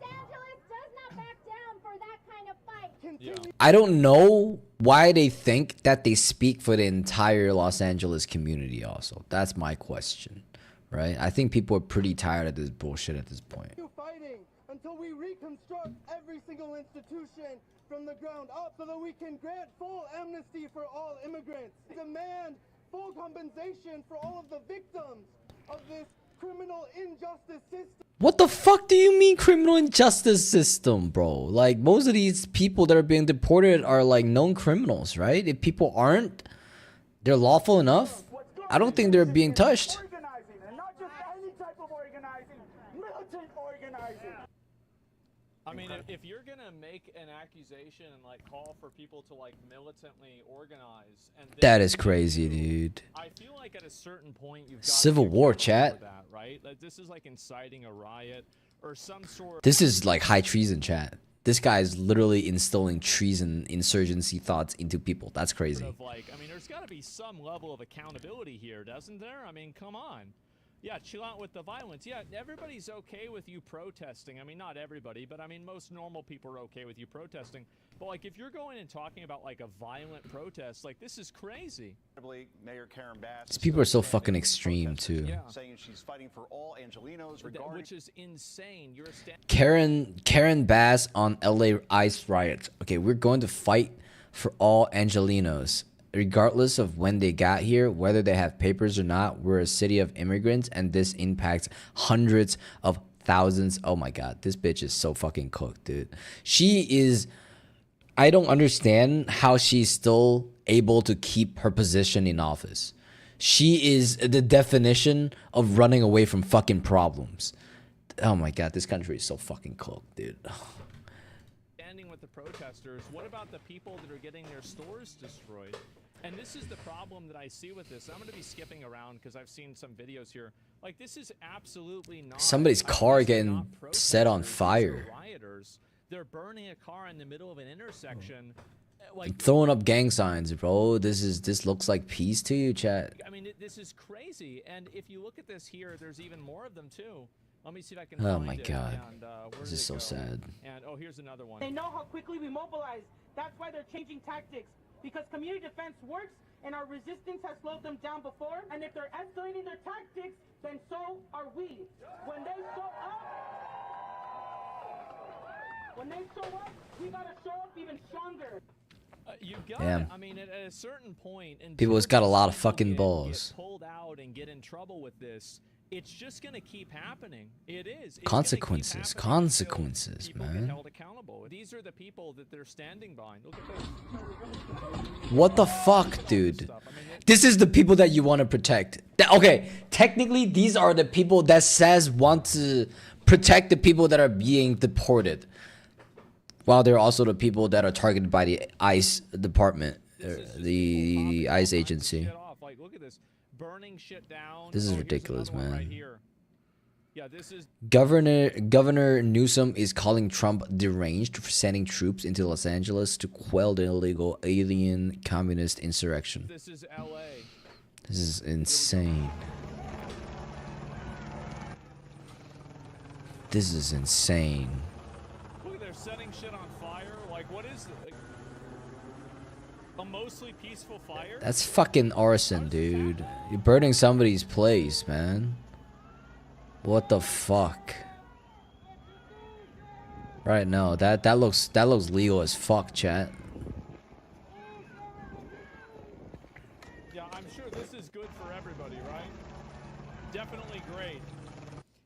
Los Angeles does not back down for that kind of fight. I don't know why they think that they speak for the entire Los Angeles community also. That's my question, right? I think people are pretty tired of this bullshit at this point. Fighting until we reconstruct every single institution from the ground up so that we can grant full amnesty for all immigrants. Demand full compensation for all of the victims of this criminal injustice system. What the fuck do you mean criminal injustice system, bro? Like, most of these people that are being deported are like known criminals, right? If people aren't, they're lawful enough. I don't think they're being touched. Organizing, and not just any type of organizing, militant organizing. I mean, if you're gonna make an accusation and like call for people to like militantly organize, and That is crazy, dude. I feel like at a certain point you've got Civil War, chat. that, right? Like this is like inciting a riot or some sort. This is like high treason, chat. This guy is literally instilling treason, insurgency thoughts into people. That's crazy. Of like, I mean, there's got to be some level of accountability here, doesn't there? I mean, come on. Yeah, chill out with the violence. Yeah, everybody's okay with you protesting. I mean, not everybody, but I mean, most normal people are okay with you protesting. But like, if you're going and talking about like a violent protest, like this is crazy. Mayor Karen Bass These people are so fucking extreme too. saying she's fighting for all Angelinos regarding Which is insane. You're a Karen Bass on LA ICE riots. Okay, we're going to fight for all Angelinos. Regardless of when they got here, whether they have papers or not, we're a city of immigrants, and this impacts hundreds of thousands. Oh my God, this bitch is so fucking cooked, dude. She is... I don't understand how she's still able to keep her position in office. She is the definition of running away from fucking problems. Oh my God, this country is so fucking cooked, dude. standing with the protesters, what about the people that are getting their stores destroyed? And this is the problem that I see with this. I'm going to be skipping around because I've seen some videos here. Like, this is absolutely not... Somebody's car getting set on fire. Rioters. They're burning a car in the middle of an intersection. Like, Throwing up gang signs, bro. This looks like peace to you, chat. I mean, this is crazy. And if you look at this here, there's even more of them too. Let me see if I can Oh find my it. god. And, This is so sad. And oh, here's another one. They know how quickly we mobilize. That's why they're changing tactics. Because community defense works, and our resistance has slowed them down before. And if they're escalating their tactics, then so are we. When they show up, we gotta show up even stronger. You got Damn. it. I mean, at a certain point, and People's got a lot of fucking balls. get pulled out and get in trouble with this. It's just gonna keep happening. It is. It's Consequences, consequences, people get man. held accountable. These are the people that they're standing behind. Look at this. What the fuck, dude? This is the people that you want to protect. Okay, technically, these are the people that says want to protect the people that are being deported. While they're also the people that are targeted by the ICE department, the ICE agency. Like, look at this. Burning shit down. This is Oh, here's ridiculous, another one man. right here. Yeah, this is Governor Newsom is calling Trump deranged for sending troops into Los Angeles to quell the illegal alien communist insurrection. This is LA. This is insane. This is insane. Look, they're setting shit on fire. Like, what is it? A mostly peaceful fire? That's fucking arson, dude. You're burning somebody's place, man. What the fuck? Right, no, that looks legal as fuck, chat. Yeah, I'm sure this is good for everybody, right? Definitely great.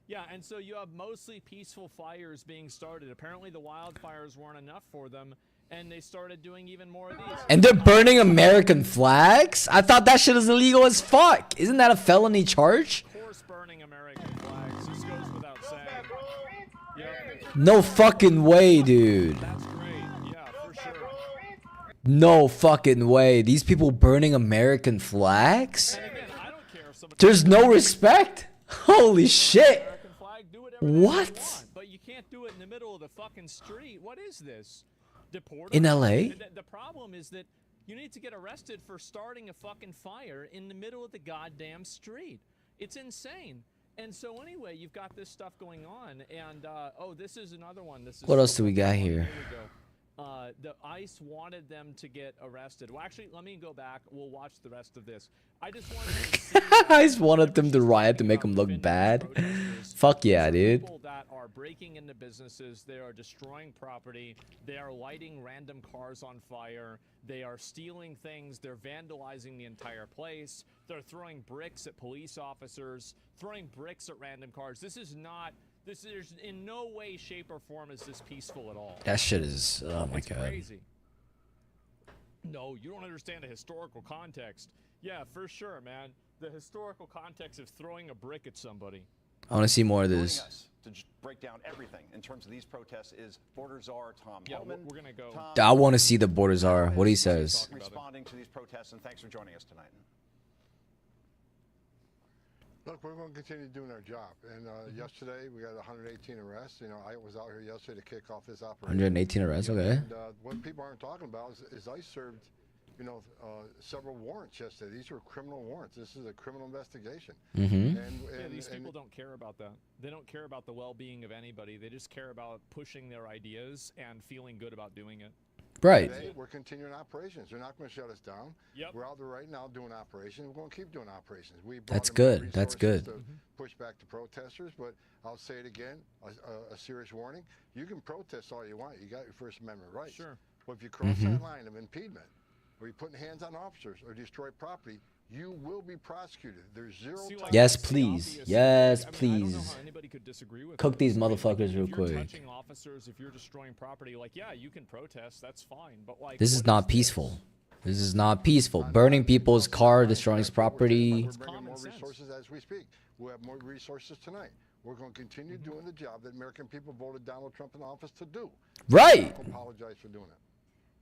Yeah, and so you have mostly peaceful fires being started. Apparently the wildfires weren't enough for them, and they started doing even more of these. And they're burning American flags? I thought that shit is illegal as fuck. Isn't that a felony charge? Of course, burning American flags. This goes without saying. Yep. No fucking way, dude. That's great. Yeah, for sure. No fucking way. These people burning American flags? And again, I don't care if somebody There's no respect? Holy shit. American flag, do whatever they What? want, but you can't do it in the middle of the fucking street. What is this? Deport In them? LA? The problem is that you need to get arrested for starting a fucking fire in the middle of the goddamn street. It's insane. And so anyway, you've got this stuff going on, and oh, this is another one. This is What else do we got here? we go. The ICE wanted them to get arrested. Well, actually, let me go back. We'll watch the rest of this. I just wanted to see I just wanted them to riot to make them look bad. Fuck yeah, dude. people that are breaking into businesses, they are destroying property, they are lighting random cars on fire, they are stealing things, they're vandalizing the entire place, they're throwing bricks at police officers, throwing bricks at random cars. This is in no way, shape, or form is this peaceful at all. That shit is, oh my It's god. crazy. No, you don't understand the historical context. Yeah, for sure, man. The historical context of throwing a brick at somebody. I want to see more of Joining this. us to break down everything in terms of these protests is border czar Tom Yeah, Hellman. we're gonna go. I want to see the borders are. What he says. Responding to these protests, and thanks for joining us tonight. Look, we're going to continue doing our job. And yesterday we got 118 arrests. You know, I was out here yesterday to kick off this operation. 118 arrests, okay. And what people aren't talking about is I served, you know, several warrants yesterday. These were criminal warrants. This is a criminal investigation. Mm-hmm. Yeah, these people don't care about that. They don't care about the well-being of anybody. They just care about pushing their ideas and feeling good about doing it. Right. Today, we're continuing operations. They're not going to shut us down. Yep. We're out there right now doing operations. We're going to keep doing operations. We brought That's in more good. That's resources good. to push back the protesters, but I'll say it again, a serious warning. You can protest all you want. You got your First Amendment rights. Sure. But if you cross Mhm. that line of impediment, or you're putting hands on officers, or destroy property, you will be prosecuted. There's zero tolerance. Yes, please. Yes, I don't know please. how anybody could disagree with Cook that. these motherfuckers If real you're quick. touching officers, if you're destroying property, like, yeah, you can protest. That's fine. But like, This is what not peaceful. This is not peaceful. Burning people's car, destroying his property. We're bringing more resources as we speak. We'll have more resources tonight. We're going to continue doing the job that American people voted Donald Trump in office to do. Right. I apologize for doing it.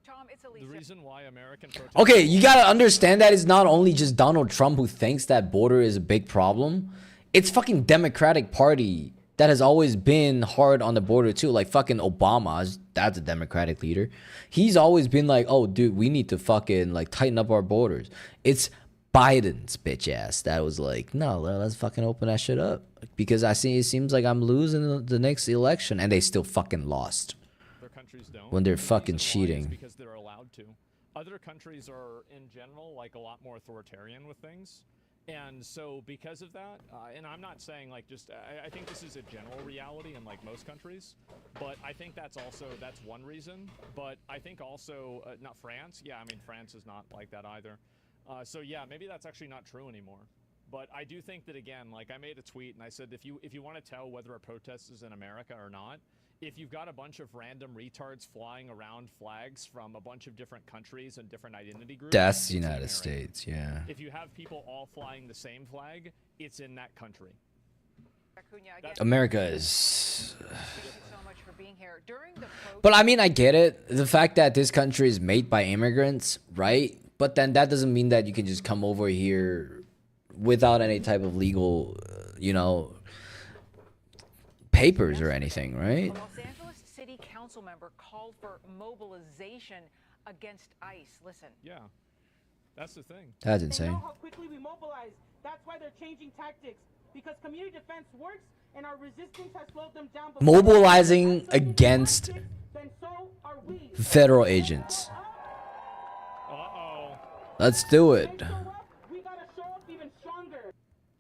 Tom, it's the reason why American protesters... Okay, you gotta understand that it's not only just Donald Trump who thinks that border is a big problem. It's fucking Democratic Party that has always been hard on the border too. Like fucking Obama, that's a Democratic leader. He's always been like, oh dude, we need to fucking like tighten up our borders. It's Biden's bitch ass that was like, no, let's fucking open that shit up. Because I see it seems like I'm losing the next election, and they still fucking lost. Countries don't. When they're fucking cheating. Because they're allowed to. Other countries are, in general, like a lot more authoritarian with things. And so because of that, and I'm not saying like just, I think this is a general reality in like most countries, but I think that's one reason. But I think also, not France. Yeah, I mean, France is not like that either. So yeah, maybe that's actually not true anymore. But I do think that, again, like I made a tweet and I said, if you want to tell whether a protest is in America or not, if you've got a bunch of random retards flying around flags from a bunch of different countries and different identity groups, that's the United States, yeah. If you have people all flying the same flag, it's in that country. America is... But I mean, I get it. The fact that this country is made by immigrants, right? But then that doesn't mean that you can just come over here without any type of legal, you know, papers or anything, right? A Los Angeles City Council member called for mobilization against ICE. Listen. Yeah, that's the thing. That's insane. They know how quickly we mobilize. That's why they're changing tactics. Because community defense works, and our resistance has slowed them down. Mobilizing against federal agents. Let's do it.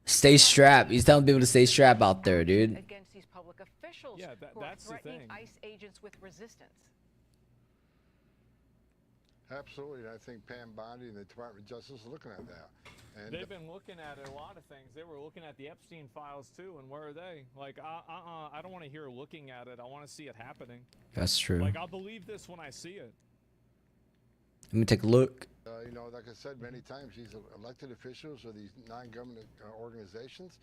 Stay strapped. He's telling people to stay strapped out there, dude. Against these public officials who are threatening ICE agents with resistance. Absolutely, and I think Pam Bondi and the Department of Justice are looking at that. And they've been looking at a lot of things. They were looking at the Epstein files too, and where are they? Like, I don't want to hear looking at it. I want to see it happening. That's true. Like, I'll believe this when I see it. Let me take a look. You know, like I said many times, these elected officials or these non-government organizations,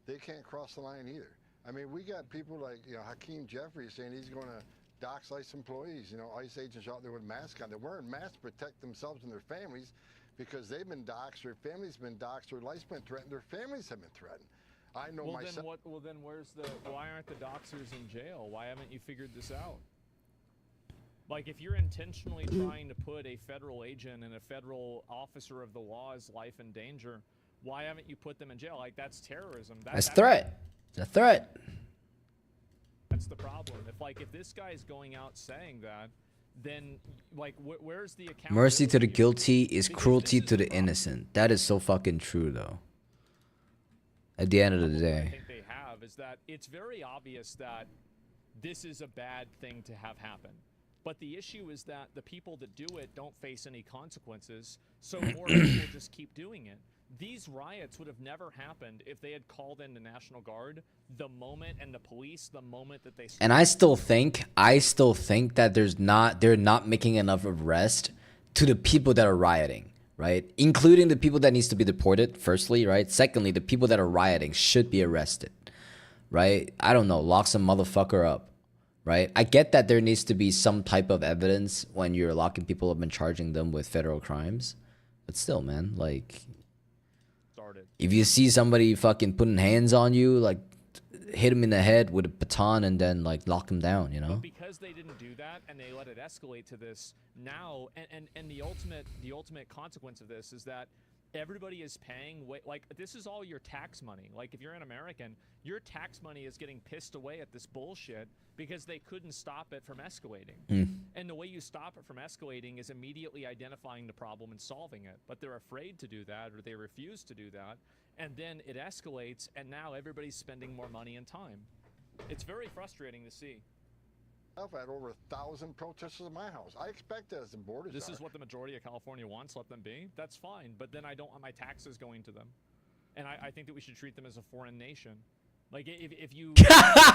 they can't cross the line either. I mean, we got people like, you know, Hakeem Jeffries saying he's going to dox ICE employees. You know, ICE agents out there with masks on. They're wearing masks to protect themselves and their families because they've been doxxed, their families been doxxed, their life's been threatened, their families have been threatened. I know myself. Well, then why aren't the doxers in jail? Why haven't you figured this out? Like, if you're intentionally trying to put a federal agent and a federal officer of the law's life in danger, why haven't you put them in jail? Like, that's terrorism. That's threat. It's a threat. That's the problem. If this guy's going out saying that, then, like, where's the accountability? Mercy to the guilty is cruelty to the innocent. That is so fucking true, though. At the end of the day. I think they have is that it's very obvious that this is a bad thing to have happen. But the issue is that the people that do it don't face any consequences, so more people just keep doing it. These riots would have never happened if they had called in the National Guard the moment, and the police the moment that they... And I still think that they're not making enough arrest to the people that are rioting, right? Including the people that needs to be deported, firstly, right? Secondly, the people that are rioting should be arrested, right? I don't know, lock some motherfucker up. Right? I get that there needs to be some type of evidence when you're locking people up and charging them with federal crimes. But still, man, like, if you see somebody fucking putting hands on you, like, hit him in the head with a baton and then, like, lock him down, you know? But because they didn't do that and they let it escalate to this now, and the ultimate consequence of this is that everybody is paying like, this is all your tax money. Like, if you're an American, your tax money is getting pissed away at this bullshit because they couldn't stop it from escalating. And the way you stop it from escalating is immediately identifying the problem and solving it. But they're afraid to do that, or they refuse to do that, and then it escalates, and now everybody's spending more money and time. It's very frustrating to see. I've had over 1,000 protesters in my house. I expect that as the borders This is what the majority of California wants. Let them be. That's fine. But then I don't want my taxes going to them. And I think that we should treat them as a foreign nation, Like if you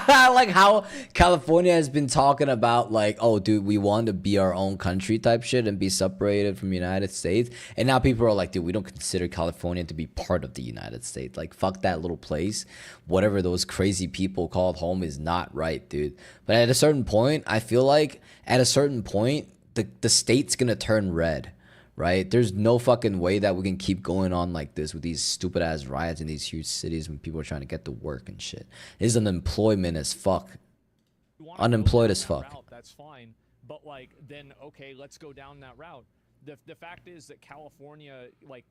like how California has been talking about like, oh dude, we want to be our own country type shit and be separated from the United States, and now people are like, dude, we don't consider California to be part of the United States. Like fuck that little place, whatever those crazy people called home is not right, dude. But at a certain point, I feel like at a certain point the state's gonna turn red, right? There's no fucking way that we can keep going on like this with these stupid ass riots in these huge cities when people are trying to get to work and shit. It's unemployment as fuck. Unemployed as fuck. route, that's fine. But like, then okay, let's go down that route. The fact is that California, like,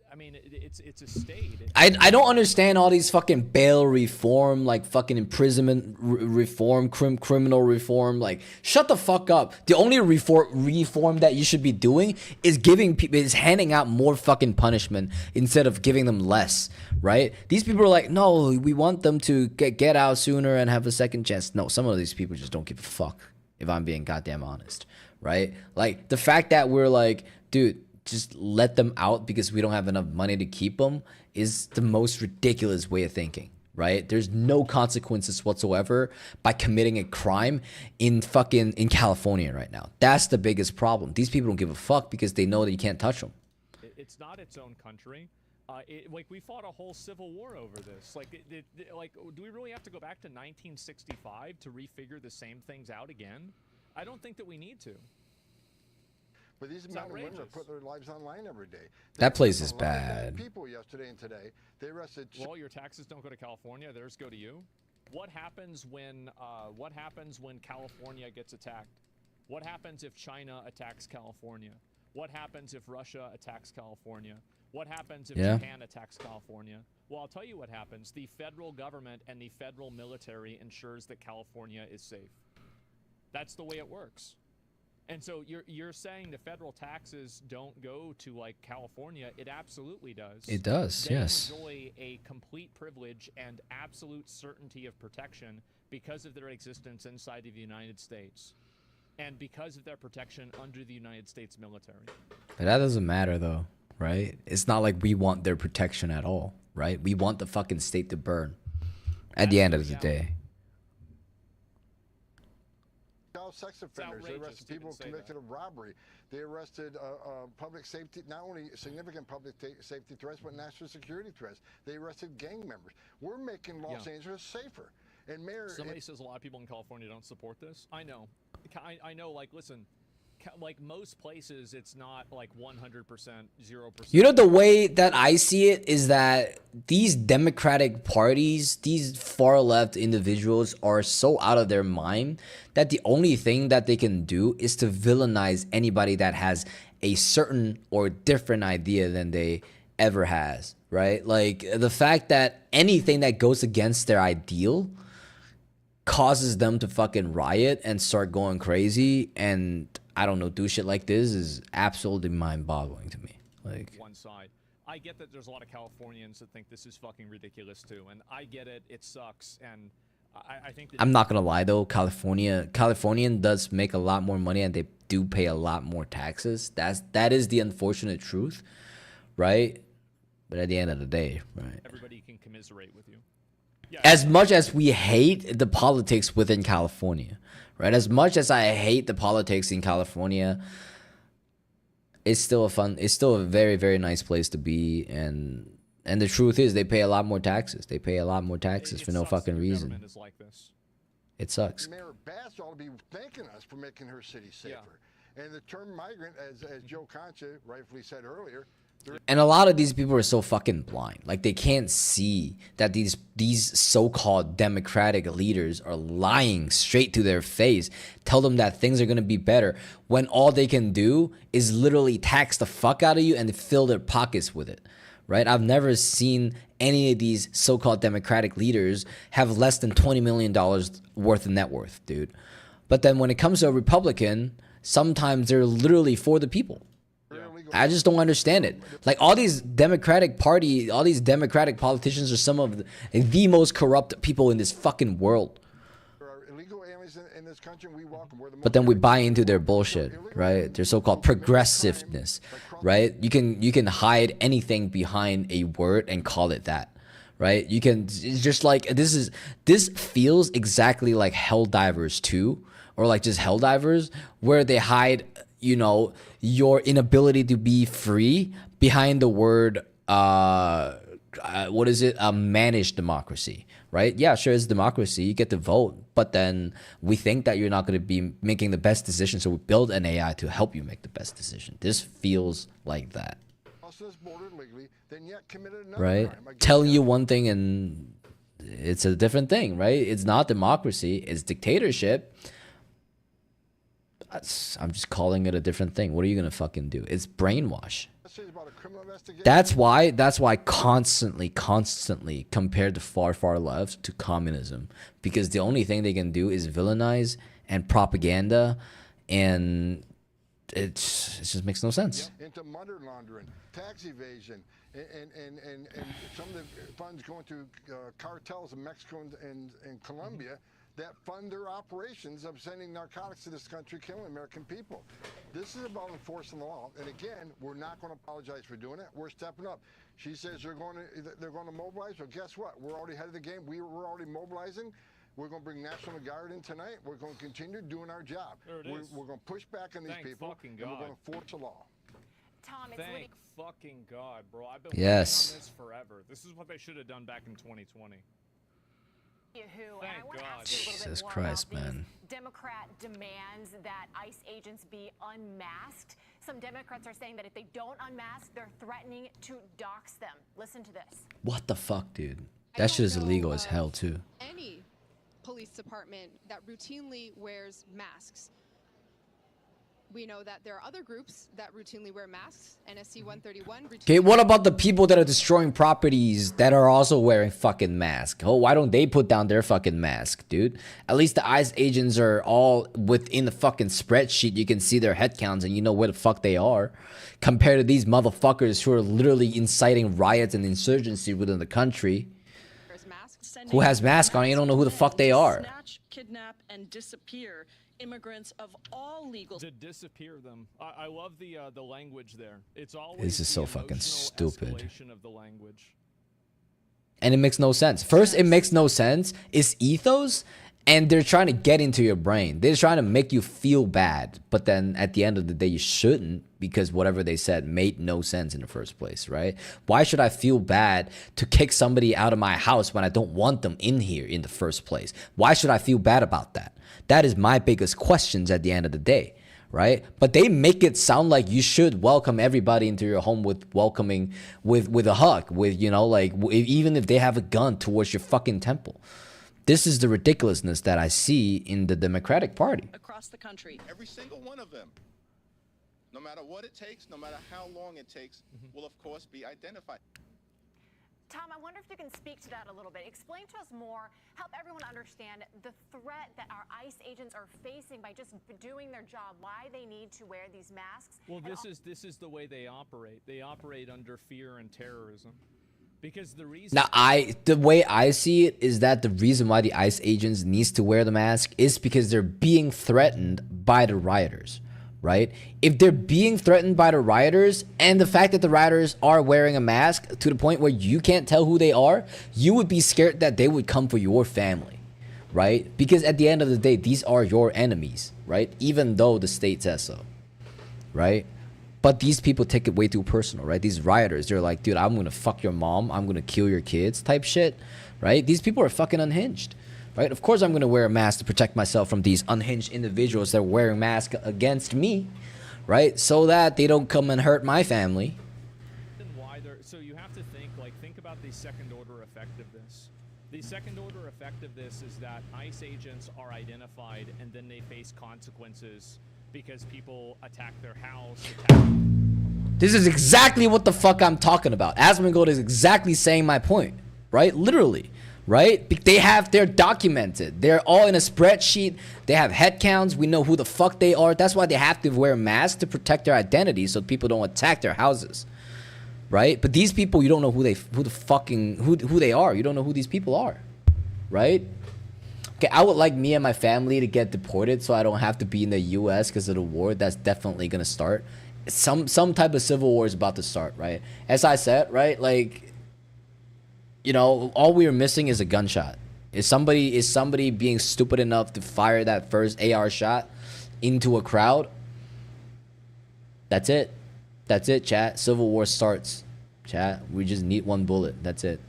I mean, it's a state. I don't understand all these fucking bail reform, like fucking imprisonment reform, criminal reform. Like, shut the fuck up. The only reform that you should be doing is handing out more fucking punishment instead of giving them less, right? These people are like, no, we want them to get out sooner and have a second chance. No, some of these people just don't give a fuck, if I'm being goddamn honest, right? Like, the fact that we're like, dude, just let them out because we don't have enough money to keep them is the most ridiculous way of thinking, right? There's no consequences whatsoever by committing a crime in California right now. That's the biggest problem. These people don't give a fuck because they know that you can't touch them. It's not its own country. Like, we fought a whole civil war over this. Like, like, do we really have to go back to 1965 to refigure the same things out again? I don't think that we need to. But these men and women are putting their lives online every day. That place is bad. People yesterday and today, they arrested. Well, your taxes don't go to California; theirs go to you. What happens when California gets attacked? What happens if China attacks California? What happens if Russia attacks California? What happens if Japan attacks California? Well, I'll tell you what happens. The federal government and the federal military ensures that California is safe. That's the way it works. And so you're saying the federal taxes don't go to like California? It absolutely does. It does, they yes. enjoy a complete privilege and absolute certainty of protection because of their existence inside of the United States, and because of their protection under the United States military. But that doesn't matter though, right? It's not like we want their protection at all, right? We want the fucking state to burn at the end of the day. Sex offenders. They arrested people convicted of robbery. They arrested public safety, not only significant public safety threats, but national security threats. They arrested gang members. We're making Los Angeles safer. And Mayor, somebody says a lot of people in California don't support this. I know. I know. Like, listen. Like most places, it's not like 100%, 0%. You know, the way that I see it is that these Democratic parties, these far left individuals are so out of their mind that the only thing that they can do is to villainize anybody that has a certain or different idea than they ever has, right? Like the fact that anything that goes against their ideal causes them to fucking riot and start going crazy and I don't know, do shit like this is absolutely mind-boggling to me. Like one side. I get that there's a lot of Californians that think this is fucking ridiculous too, and I get it. It sucks, and I think that I'm not gonna lie though, Californian does make a lot more money and they do pay a lot more taxes. That is the unfortunate truth, right? But at the end of the day, right? Everybody can commiserate with you. Yeah, as much as we hate the politics within California, right? As much as I hate the politics in California, it's still a very, very nice place to be. And the truth is they pay a lot more taxes. They pay a lot more taxes for no fucking reason. Is like this. It sucks. Mayor Bass ought to be thanking us for making her city safer. And the term migrant, as Joe Concha rightfully said earlier, and a lot of these people are so fucking blind. Like they can't see that these so-called democratic leaders are lying straight to their face, tell them that things are going to be better when all they can do is literally tax the fuck out of you and fill their pockets with it. Right? I've never seen any of these so-called democratic leaders have less than $20 million worth of net worth, dude. But then when it comes to a Republican, sometimes they're literally for the people. I just don't understand it. Like all these Democratic politicians are some of the most corrupt people in this fucking world. But then we buy into their bullshit, right? Their so-called progressiveness, right? You can hide anything behind a word and call it that, right? You can, it's just like, this feels exactly like Helldivers 2, or like just Helldivers, where they hide, you know, your inability to be free behind the word, what is it? A managed democracy, right? Yeah, sure, it's democracy. You get to vote, but then we think that you're not going to be making the best decision, so we build an AI to help you make the best decision. This feels like that, right? Telling you one thing and it's a different thing, right? It's not democracy, it's dictatorship. I'm just calling it a different thing. What are you gonna fucking do? It's brainwash. That's why constantly compare the far left to communism, because the only thing they can do is villainize and propaganda, and it just makes no sense. Into money laundering, tax evasion, and some of the funds going to cartels in Mexico and Colombia that fund their operations of sending narcotics to this country, killing American people. This is about enforcing the law. And again, we're not going to apologize for doing it. We're stepping up. She says they're going to mobilize. Well, guess what? We're already ahead of the game. We're already mobilizing. We're going to bring National Guard in tonight. We're going to continue doing our job. We're going to push back on these people, and we're going to force the law. Tom, it's Thank fucking God, bro. I've been Yes. working on this forever. This is what they should have done back in 2020. Who, Thank and I want to God. ask you a little Jesus bit more Christ, about man. these Democrat demands that ICE agents be unmasked. Some Democrats are saying that if they don't unmask, they're threatening to dox them. Listen to this. What the fuck, dude? That shit is illegal as hell too. Any police department that routinely wears masks. We know that there are other groups that routinely wear masks. NSC 131. Okay, what about the people that are destroying properties that are also wearing fucking masks? Oh, why don't they put down their fucking mask, dude? At least the ICE agents are all within the fucking spreadsheet. You can see their head counts and you know where the fuck they are. Compared to these motherfuckers who are literally inciting riots and insurgency within the country. Who has masks on, you don't know who the fuck they are. Snatch, kidnap, and disappear immigrants of all legal. To disappear them. I love the language there. It's always This is so the fucking emotional stupid. escalation of the language. And it makes no sense. First, it makes no sense. It's ethos, and they're trying to get into your brain. They're trying to make you feel bad. But then at the end of the day, you shouldn't, because whatever they said made no sense in the first place, right? Why should I feel bad to kick somebody out of my house when I don't want them in here in the first place? Why should I feel bad about that? That is my biggest questions at the end of the day, right? But they make it sound like you should welcome everybody into your home with welcoming, with a hug, with, you know, like, even if they have a gun towards your fucking temple. This is the ridiculousness that I see in the Democratic Party. Across the country. Every single one of them, no matter what it takes, no matter how long it takes, will of course be identified. Tom, I wonder if you can speak to that a little bit. Explain to us more, help everyone understand the threat that our ICE agents are facing by just doing their job, why they need to wear these masks. Well, this is the way they operate. They operate under fear and terrorism. Because the reason the way I see it is that the reason why the ICE agents needs to wear the mask is because they're being threatened by the rioters. Right? If they're being threatened by the rioters, and the fact that the rioters are wearing a mask to the point where you can't tell who they are, you would be scared that they would come for your family, right? Because at the end of the day, these are your enemies, right? Even though the state says so, right? But these people take it way too personal, right? These rioters, they're like, dude, I'm gonna fuck your mom, I'm gonna kill your kids type shit, right? These people are fucking unhinged. Right? Of course I'm going to wear a mask to protect myself from these unhinged individuals that are wearing masks against me, right? So that they don't come and hurt my family. So you have to think about the second order effect of this. The second order effect of this is that ICE agents are identified and then they face consequences because people attack their house. This is exactly what the fuck I'm talking about. Asmongold is exactly saying my point, right? Literally. Right? They're documented. They're all in a spreadsheet. They have head counts. We know who the fuck they are. That's why they have to wear masks to protect their identity so people don't attack their houses. Right? But these people, you don't know who they are. You don't know who these people are. Right? Okay, I would like me and my family to get deported so I don't have to be in the US because of the war. That's definitely gonna start. Some type of civil war is about to start, right? As I said, right? Like, you know, all we are missing is a gunshot. Is somebody being stupid enough to fire that first AR shot into a crowd? That's it. That's it, chat. Civil war starts. Chat. We just need one bullet. That's it.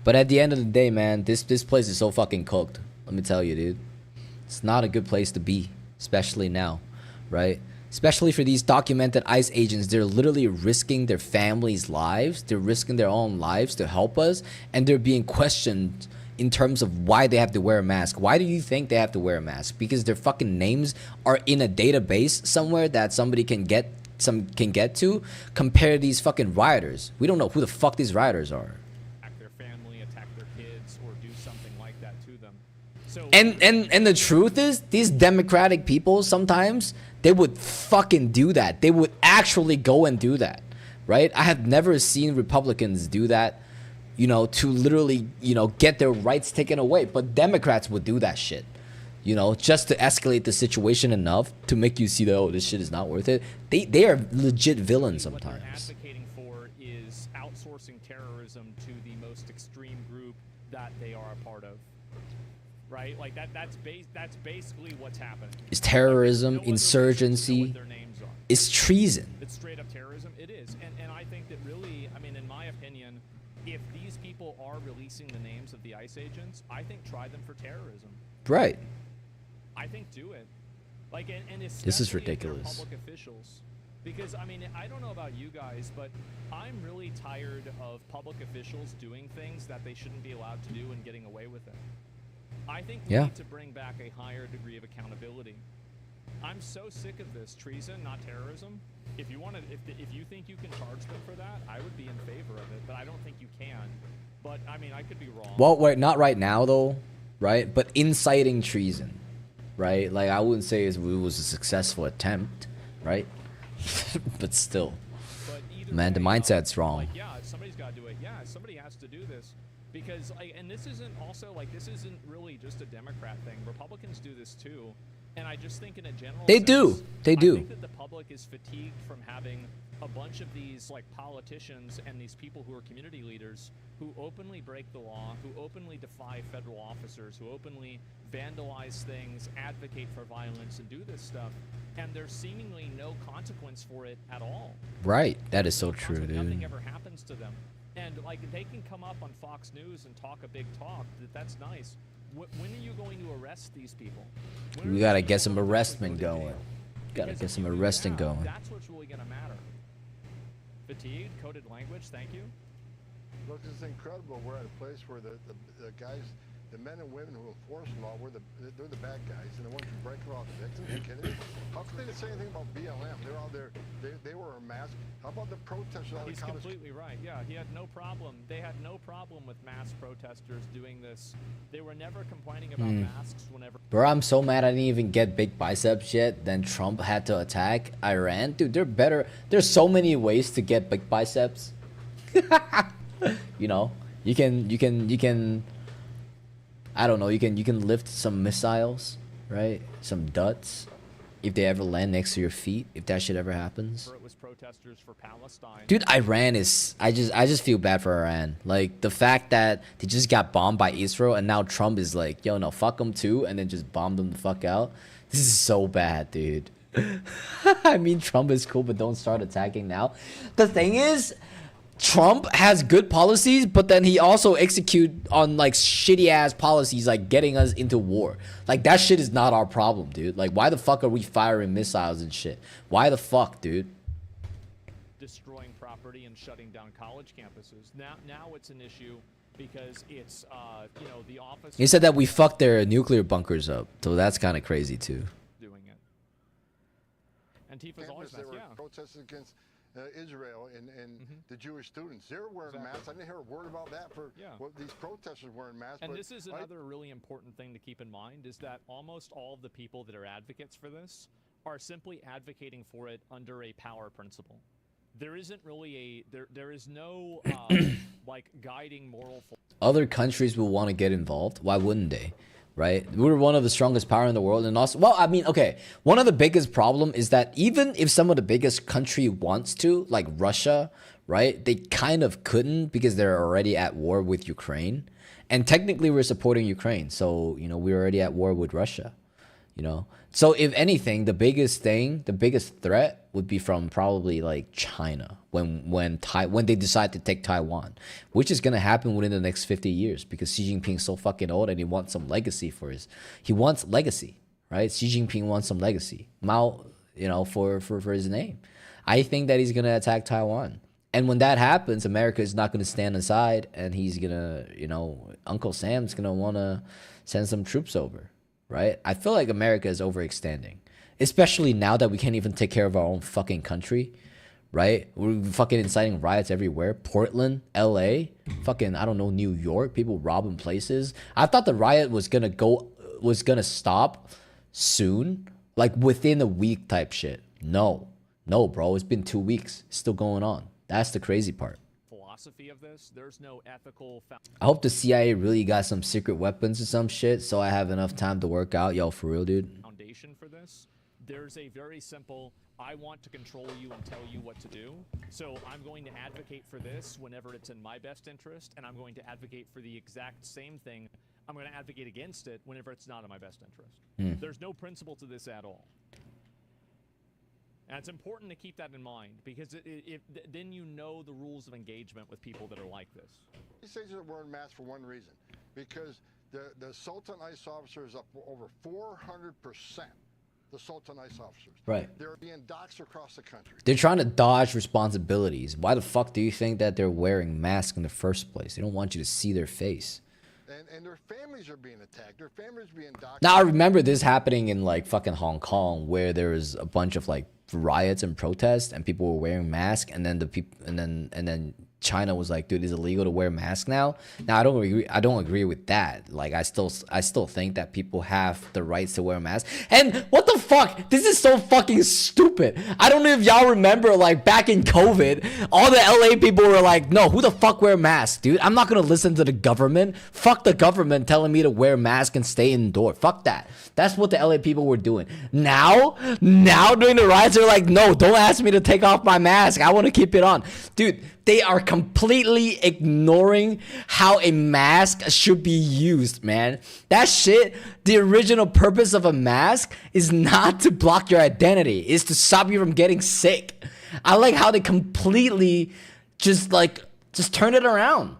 But at the end of the day, man, this place is so fucking cooked. Let me tell you, dude. It's not a good place to be, especially now, right? Especially for these documented ICE agents. They're literally risking their families' lives. They're risking their own lives to help us. And they're being questioned in terms of why they have to wear a mask. Why do you think they have to wear a mask? Because their fucking names are in a database somewhere that somebody can get to. Compare these fucking rioters. We don't know who the fuck these rioters are. Attack their family, attack their kids, or do something like that to them. So And the truth is, these democratic people sometimes they would fucking do that. They would actually go and do that, right? I have never seen Republicans do that, you know, to literally, you know, get their rights taken away. But Democrats would do that shit, you know, just to escalate the situation enough to make you see that, oh, this shit is not worth it. They are legit villains sometimes. What they're advocating for is outsourcing terrorism to the most extreme group that they are a part of. Right? Like that's basically what's happening. It's terrorism, insurgency. It's treason. It's straight up terrorism. It is. And I think that really, I mean, in my opinion, if these people are releasing the names of the ICE agents, I think try them for terrorism. Right. I think do it. Like, and this is especially if they're ridiculous. public officials. Because, I mean, I don't know about you guys, but I'm really tired of public officials doing things that they shouldn't be allowed to do and getting away with it. I think we need to bring back a higher degree of accountability. I'm so sick of this treason, not terrorism. If you want to, if you think you can charge them for that, I would be in favor of it, but I don't think you can. But I mean, I could be wrong. Well, wait, not right now though, right? But inciting treason, right? Like I wouldn't say it was a successful attempt, right? But still, man, the mindset's wrong. Like, yeah, somebody's got to do it. Yeah, somebody has to do this. Because, like, and this isn't also, like, this isn't really just a Democrat thing. Republicans do this too. And I just think in a general They sense, do. They do. I think that the public is fatigued from having a bunch of these, like, politicians and these people who are community leaders who openly break the law, who openly defy federal officers, who openly vandalize things, advocate for violence, and do this stuff. And there's seemingly no consequence for it at all. Right. That is so true, Nothing dude. ever happens to them. And, like, they can come up on Fox News and talk a big talk. That's nice. When are you going to arrest these people? We gotta get some arresting going. Gotta get some arresting going. That's what's really going to matter. Fatigued, coded language, thank you. Look, it's incredible. We're at a place where the guys, the men and women who enforce law, they're the bad guys, and the ones who break the law, the victims. Are you kidding me? How could they say anything about BLM? They're out there. They were a mask. How about the protesters out of He's college? completely right. Yeah, he had no problem. They had no problem with mass protesters doing this. They were never complaining about masks whenever. Bro, I'm so mad I didn't even get big biceps yet. Then Trump had to attack Iran. Dude, they're better. There's so many ways to get big biceps. You know, you can. I don't know. You can lift some missiles, right? Some duds, if they ever land next to your feet. If that shit ever happens. It was protesters for Palestine. Dude, Iran is. I just feel bad for Iran. Like the fact that they just got bombed by Israel, and now Trump is like, yo, no, fuck them too, and then just bombed them the fuck out. This is so bad, dude. I mean, Trump is cool, but don't start attacking now. The thing is, Trump has good policies, but then he also execute on like shitty ass policies, like getting us into war. Like that shit is not our problem, dude. Like why the fuck are we firing missiles and shit? Why the fuck, dude? Destroying property and shutting down college campuses. Now it's an issue because it's you know, the office. He said that we fucked their nuclear bunkers up, so that's kind of crazy too. Doing it. Antifa's always They messed, were yeah. protesting against Israel and the Jewish students. They were wearing masks. I didn't hear a word about that for these protesters wearing masks. And but this is another really important thing to keep in mind is that almost all of the people that are advocates for this are simply advocating for it under a power principle. There isn't really there is no like guiding moral. Other countries will want to get involved. Why wouldn't they? Right? We're one of the strongest power in the world, and also, well, I mean, okay, one of the biggest problem is that even if some of the biggest country wants to, like Russia, right? They kind of couldn't because they're already at war with Ukraine. And technically we're supporting Ukraine. So, you know, we're already at war with Russia, you know? So if anything, the biggest threat would be from probably like China when they decide to take Taiwan, which is going to happen within the next 50 years because Xi Jinping's so fucking old and he wants some legacy he wants legacy, right? Xi Jinping wants some legacy. Mao, you know, for his name. I think that he's going to attack Taiwan. And when that happens, America is not going to stand aside and he's going to, you know, Uncle Sam's going to want to send some troops over, right? I feel like America is overextending, especially now that we can't even take care of our own fucking country, right? We're fucking inciting riots everywhere. Portland, LA, fucking, I don't know, New York, people robbing places. I thought the riot was going to stop soon, like within a week type shit. No, bro, it's been 2 weeks. It's still going on. That's the crazy part. Philosophy of this, there's no ethical. I hope the CIA really got some secret weapons or some shit so I have enough time to work out. Yo, for real, dude. Foundation for this. There's a very simple, I want to control you and tell you what to do. So I'm going to advocate for this whenever it's in my best interest, and I'm going to advocate for the exact same thing. I'm going to advocate against it whenever it's not in my best interest. There's no principle to this at all. And it's important to keep that in mind because then you know the rules of engagement with people that are like this. These things are wearing masks for one reason, because the Sultan ICE officer is up over 400%. The Sultan ICE officers. Right. They're being doxxed across the country. They're trying to dodge responsibilities. Why the fuck do you think that they're wearing masks in the first place? They don't want you to see their face. And their families are being attacked. Their families are being doxxed. Now I remember this happening in like fucking Hong Kong where there was a bunch of like riots and protests and people were wearing masks and then then China was like, dude, it's illegal to wear masks now. Now I don't agree with that. Like I still think that people have the rights to wear masks. And what the fuck? This is so fucking stupid. I don't know if y'all remember like back in COVID, all the LA people were like, no, who the fuck wear masks, dude? I'm not gonna listen to the government. Fuck the government telling me to wear masks and stay indoor. Fuck that. That's what the LA people were doing. Now during the riots, they're like, no, don't ask me to take off my mask. I want to keep it on. Dude, they are completely ignoring how a mask should be used, man. That shit, the original purpose of a mask is not to block your identity. It's to stop you from getting sick. I like how they completely just turn it around.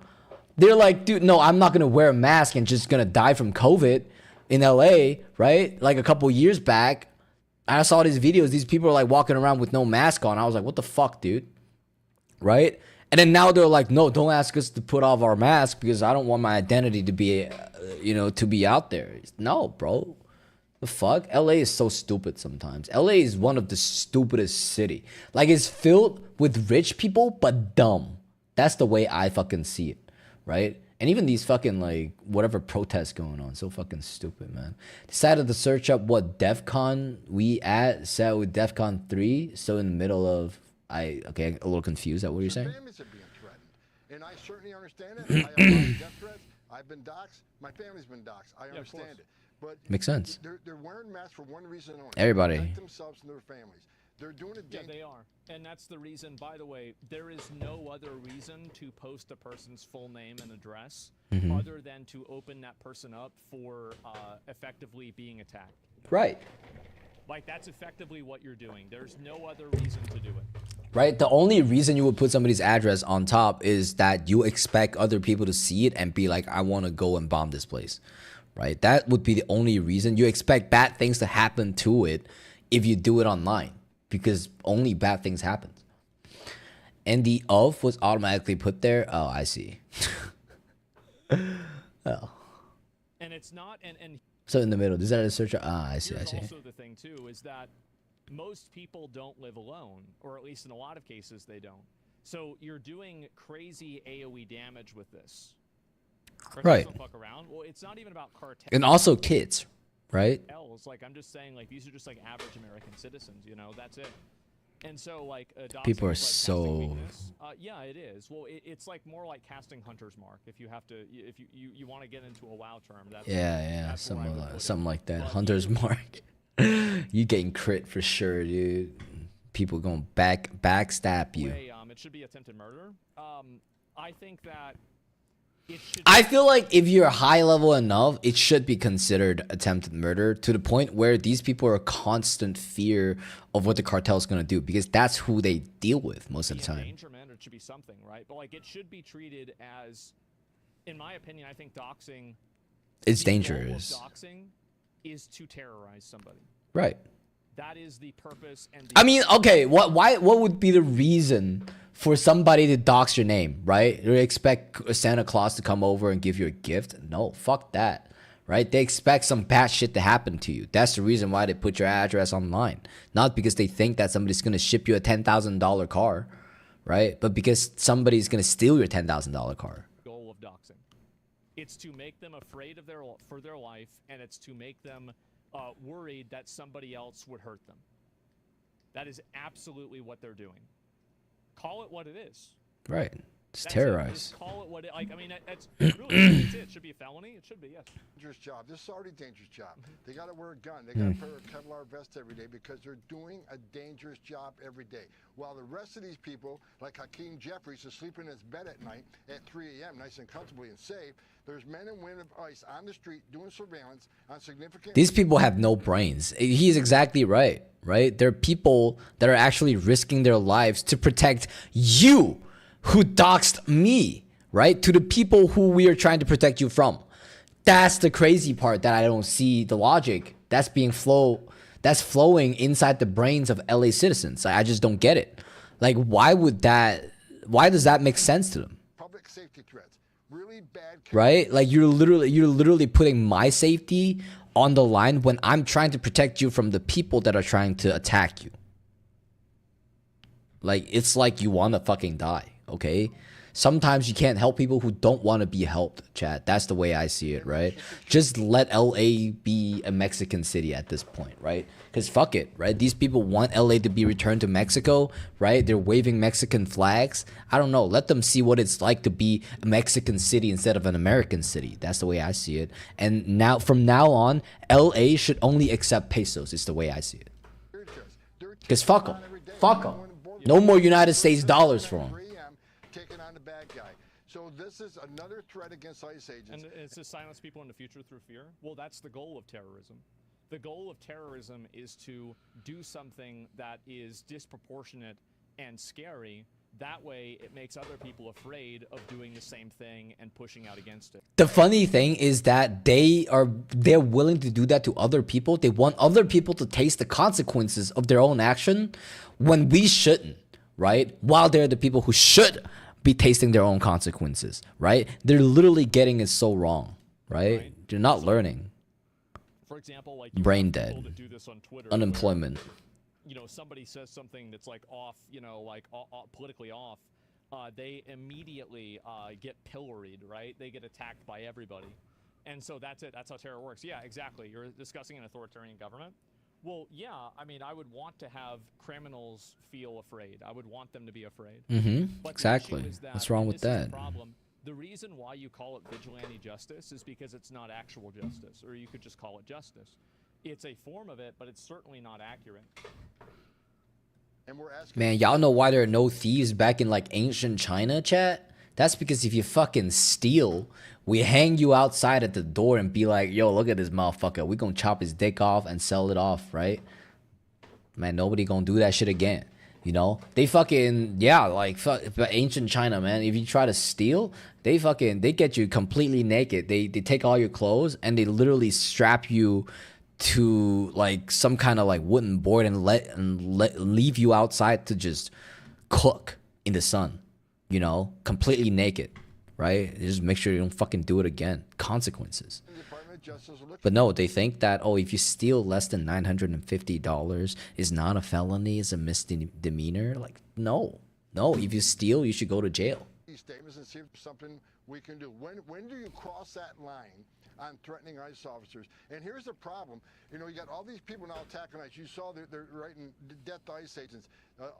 They're like, dude, no, I'm not going to wear a mask and just going to die from COVID in LA, right? Like a couple years back, I saw these videos. These people are like walking around with no mask on. I was like, what the fuck, dude? Right? And then now they're like, no, don't ask us to put off our mask because I don't want my identity to be, to be out there. No, bro. The fuck? LA is so stupid sometimes. LA is one of the stupidest city. Like it's filled with rich people, but dumb. That's the way I fucking see it, right? And even these fucking like whatever protests going on, so fucking stupid, man. Decided to search up what DEFCON we at, set with DEFCON 3, so in the middle of, a little confused at what you're saying. Families are being threatened, and I certainly understand it. I have a lot of death threats. I've been doxxed. My family's been doxxed. I understand it. But makes sense. They're wearing masks for one reason only. Everybody. To protect themselves and their families. They're doing it. Yeah, they are. And that's the reason, by the way, there is no other reason to post a person's full name and address other than to open that person up for effectively being attacked. Right. Like, that's effectively what you're doing. There's no other reason to do it. Right? The only reason you would put somebody's address on top is that you expect other people to see it and be like, I want to go and bomb this place. Right? That would be the only reason. You expect bad things to happen to it if you do it online, because only bad things happen. And the of was automatically put there. Oh, I see. Oh. And it's not, and so in the middle, is that a search? I see. Also the thing too is that most people don't live alone, or at least in a lot of cases they don't. So you're doing crazy AoE damage with this. Right. Don't fuck around. Well, it's not even about cartels. And also kids, right? Like, I'm just saying, like, these are just like average American citizens, that's it. And so, like, people are so. Yeah, it is. Well, it's like more like casting Hunter's Mark. If you have to, if you want to get into a WoW term, that's something like that. Hunter's Mark. You getting crit for sure, dude. People gonna backstab you. It should be attempted murder. I think that it should. I feel like if you're high level enough, it should be considered attempted murder to the point where these people are constant fear of what the cartel is going to do because that's who they deal with most of the time. Endangerment, or it should be something, right? But like, it should be treated as, in my opinion, I think doxing. It's the dangerous. Goal of doxing is to terrorize somebody. Right. That is the purpose. And I mean, okay, what would be the reason for somebody to dox your name, right? You expect Santa Claus to come over and give you a gift? No, fuck that, right? They expect some bad shit to happen to you. That's the reason why they put your address online. Not because they think that somebody's going to ship you a $10,000 car, right? But because somebody's going to steal your $10,000 car. Goal of doxing. It's to make them afraid of for their life, and it's to make them worried that somebody else would hurt them. That is absolutely what they're doing. Call it what it is. Right. It's That's terrorize. It. Just call it what it, like. I mean, it's really that's it. It should be a felony. It should be, yes. Dangerous job. This is already a dangerous job. They got to wear a gun. They got to wear a Kevlar vest every day because they're doing a dangerous job every day. While the rest of these people, like Hakeem Jeffries, is sleeping in his bed at night at 3 a.m., nice and comfortably and safe. There's men and women of ICE on the street doing surveillance on significant. These people have no brains. He's exactly right, right? There are people that are actually risking their lives to protect you who doxed me, right? To the people who we are trying to protect you from. That's the crazy part that I don't see the logic. That's flowing inside the brains of LA citizens. I just don't get it. Like, why does that make sense to them? Public safety threats. Really bad. Right? Like you're literally putting my safety on the line when I'm trying to protect you from the people that are trying to attack you. Like, it's like you want to fucking die, okay? Sometimes you can't help people who don't want to be helped, chat. That's the way I see it, right? Just let LA be a Mexican city at this point, right? Because fuck it, right? These people want LA to be returned to Mexico, right? They're waving Mexican flags. I don't know. Let them see what it's like to be a Mexican city instead of an American city. That's the way I see it. And now, from now on, LA should only accept pesos. Is the way I see it. Because fuck them. Fuck them. No more United States dollars for them. Taking on the bad guy. So this is another threat against ICE agents. And it's to silence people in the future through fear? Well, that's the goal of terrorism. The goal of terrorism is to do something that is disproportionate and scary. That way, it makes other people afraid of doing the same thing and pushing out against it. The funny thing is that they're willing to do that to other people. They want other people to taste the consequences of their own action when we shouldn't, right? While they're the people who should be tasting their own consequences, right? They're literally getting it so wrong, right? They're not learning. For example, like brain dead, people that do this on Twitter, unemployment. Where, you know, somebody says something that's like off, you know, like politically off, they immediately get pilloried, right? They get attacked by everybody. And so that's it. That's how terror works. Yeah, exactly. You're discussing an authoritarian government. Well, yeah, I mean, I would want to have criminals feel afraid. I would want them to be afraid. But exactly. That, what's wrong with that? The problem. The reason why you call it vigilante justice is because it's not actual justice, or you could just call it justice. It's a form of it, but it's certainly not accurate. And we're asking, man, y'all know why there are no thieves back in like ancient China, chat? That's because if you fucking steal, we hang you outside at the door and be like, yo, look at this motherfucker. We gonna chop his dick off and sell it off, right? Man, nobody gonna do that shit again. You know? They fucking, yeah, like ancient China, man. If you try to steal, they get you completely naked. They take all your clothes and they literally strap you to like some kind of like wooden board and leave you outside to just cook in the sun. You know, completely naked, right? Just make sure you don't fucking do it again. Consequences. But no, they think that, oh, if you steal less than $950 is not a felony, it's a misdemeanor. Like, no. If you steal, you should go to jail. These statements and see if there's something we can do. When do you cross that line on threatening ICE officers? And here's the problem. You know, you got all these people now attacking ICE. You saw they're writing death to ICE agents.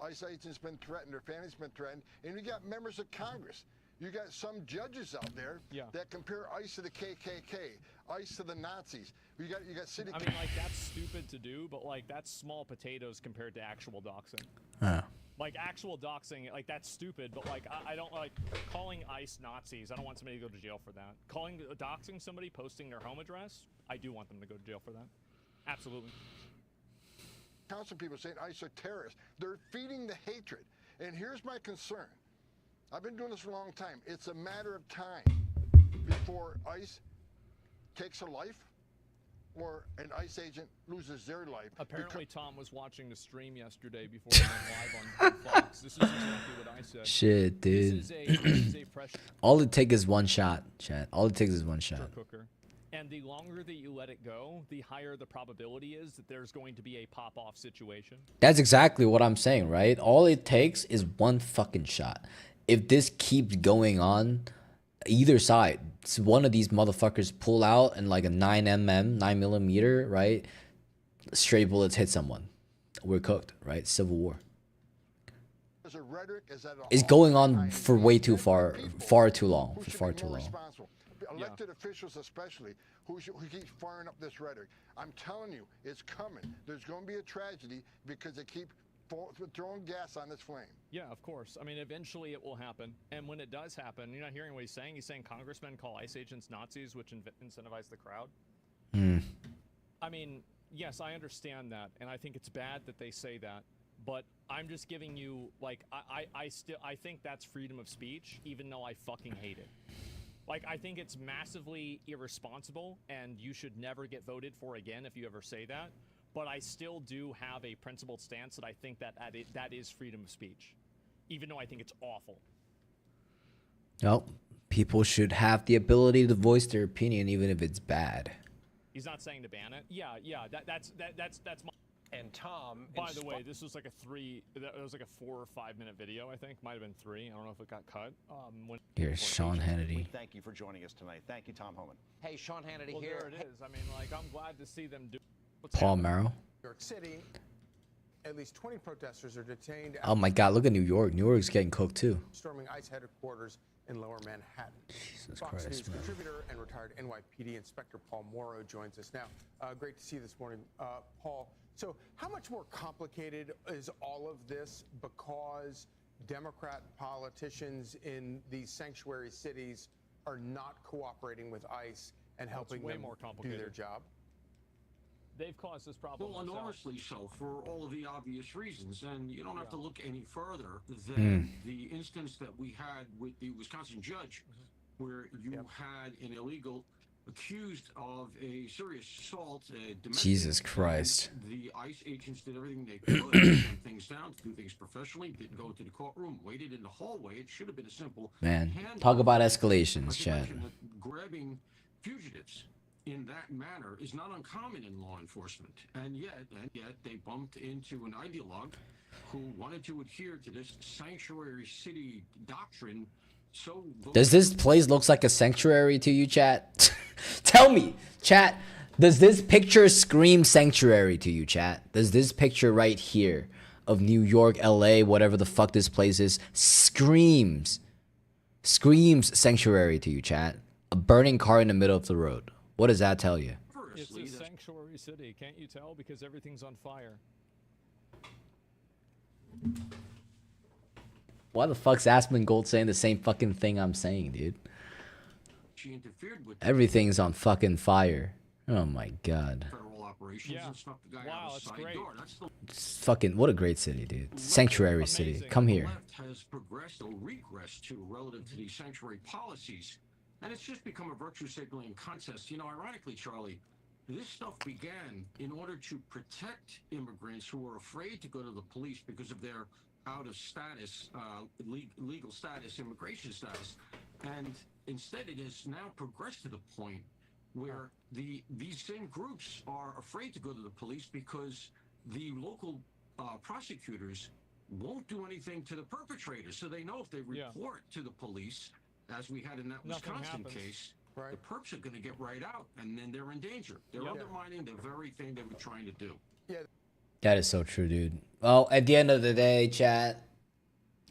ICE agents been threatened. Their families been threatened. And you got members of Congress. You got some judges out there that compare ICE to the KKK, ICE to the Nazis. You got city. I mean, like, that's stupid to do, but like that's small potatoes compared to actual doxing. Like actual doxing, like that's stupid, but like I don't like calling ICE Nazis. I don't want somebody to go to jail for that. Doxing somebody, posting their home address, I do want them to go to jail for that. Absolutely. Council people saying ICE are terrorists. They're feeding the hatred. And here's my concern. I've been doing this for a long time. It's a matter of time before ICE takes a life or an ICE agent loses their life. Apparently, Tom was watching the stream yesterday before he went live on Fox. This is exactly what I said. Shit, dude. This is a pressure All it takes is one shot, chat. All it takes is one shot. cooker. And the longer that you let it go, the higher the probability is that there's going to be a pop-off situation. That's exactly what I'm saying, right? All it takes is one fucking shot. If this keeps going on, either side, one of these motherfuckers pull out and like a 9mm, right? Straight bullets hit someone. We're cooked, right? Civil war. It's going on for way too far too long. For far too long. Elected officials especially, who keeps firing up this rhetoric. I'm telling you, it's coming. There's going to be a tragedy because they keep throwing gas on this flame. Yeah, of course. I mean, eventually it will happen. And when it does happen, you're not hearing what he's saying. He's saying congressmen call ICE agents Nazis, which incentivize the crowd. I mean, yes, I understand that. And I think it's bad that they say that. But I'm just giving you, like, I think that's freedom of speech, even though I fucking hate it. Like, I think it's massively irresponsible, and you should never get voted for again if you ever say that. But I still do have a principled stance that I think that that is freedom of speech, even though I think it's awful. No, people should have the ability to voice their opinion, even if it's bad. He's not saying to ban it. Yeah, that's my. And Tom, by the way, this was like it was like a 4 or 5 minute video, I think. Might have been 3. I don't know if it got cut. Here's Sean Hannity. Thank you for joining us tonight. Thank you, Tom Homan. Hey, Sean Hannity well, here. There it is. I mean, like, I'm glad to see them do. Paul Merrill. New York City, at least 20 protesters are detained. Oh my God, look at New York. New York's getting cooked too. Storming ICE headquarters in Lower Manhattan. Jesus Fox Christ, News man. contributor and retired NYPD Inspector Paul Morrow joins us now. Great to see you this morning, Paul. So how much more complicated is all of this because Democrat politicians in these sanctuary cities are not cooperating with ICE and helping them do their job? They've caused this problem. Well, enormously so, for all of the obvious reasons. And you don't have to look any further than the instance that we had with the Wisconsin judge, where you had an illegal accused of a serious assault. Jesus Christ. The ICE agents did everything they could to get things down, to do things professionally, didn't go to the courtroom, waited in the hallway. It should have been a simple Man, talk about escalations, chat. Grabbing fugitives in that manner is not uncommon in law enforcement, and yet they bumped into an ideologue who wanted to adhere to this sanctuary city doctrine. So does this place looks like a sanctuary to you, chat? Tell me, chat. Does this picture scream sanctuary to you, chat? Does this picture right here of New York, LA, whatever the fuck this place is, screams sanctuary to you, chat? A burning car in the middle of the road. What does that tell you? It's a sanctuary city, can't you tell? Because everything's on fire. Why the fuck's Aspen Gold saying the same fucking thing I'm saying, dude? She interfered with Everything's on fucking fire. Oh my God. federal operations and snuck the guy out of the side door. That's the Fucking, what a great city, dude. Sanctuary city. Come here. left has progressed or regressed to relative to these sanctuary policies. And it's just become a virtue signaling contest. You know, ironically, Charlie, this stuff began in order to protect immigrants who are afraid to go to the police because of their out of status, legal status, immigration status. And instead, it has now progressed to the point where these same groups are afraid to go to the police because the local prosecutors won't do anything to the perpetrators. So they know if they report to the police, as we had in that Wisconsin case, the perps are going to get right out, and then they're in danger. They're undermining the very thing they were trying to do. That is so true, dude. Well, at the end of the day, chat,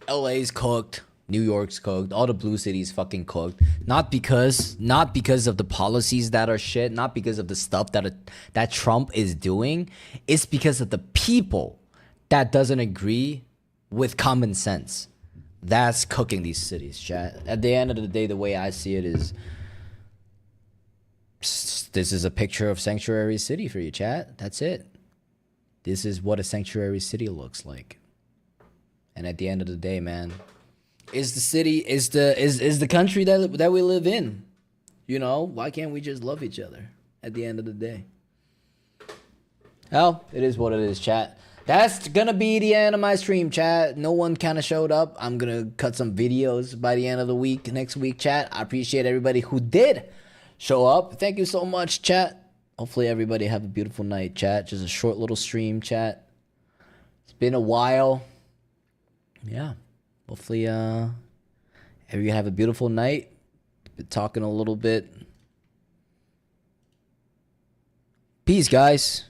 LA's cooked. New York's cooked. All the blue cities fucking cooked. Not because of the policies that are shit. Not because of the stuff that Trump is doing. It's because of the people that doesn't agree with common sense. That's cooking these cities, chat. At the end of the day, the way I see it is, this is a picture of sanctuary city for you, chat. That's it. This is what a sanctuary city looks like. And at the end of the day, man, is the city, is the country that we live in. You know, why can't we just love each other at the end of the day? Hell, it is what it is, chat. That's gonna be the end of my stream, chat. No one kind of showed up. I'm gonna cut some videos by the end of the week, next week, chat. I appreciate everybody who did show up. Thank you so much, chat. Hopefully everybody have a beautiful night, chat. Just a short little stream, chat. It's been a while. Yeah. Hopefully everybody have a beautiful night. Been talking a little bit. Peace, guys.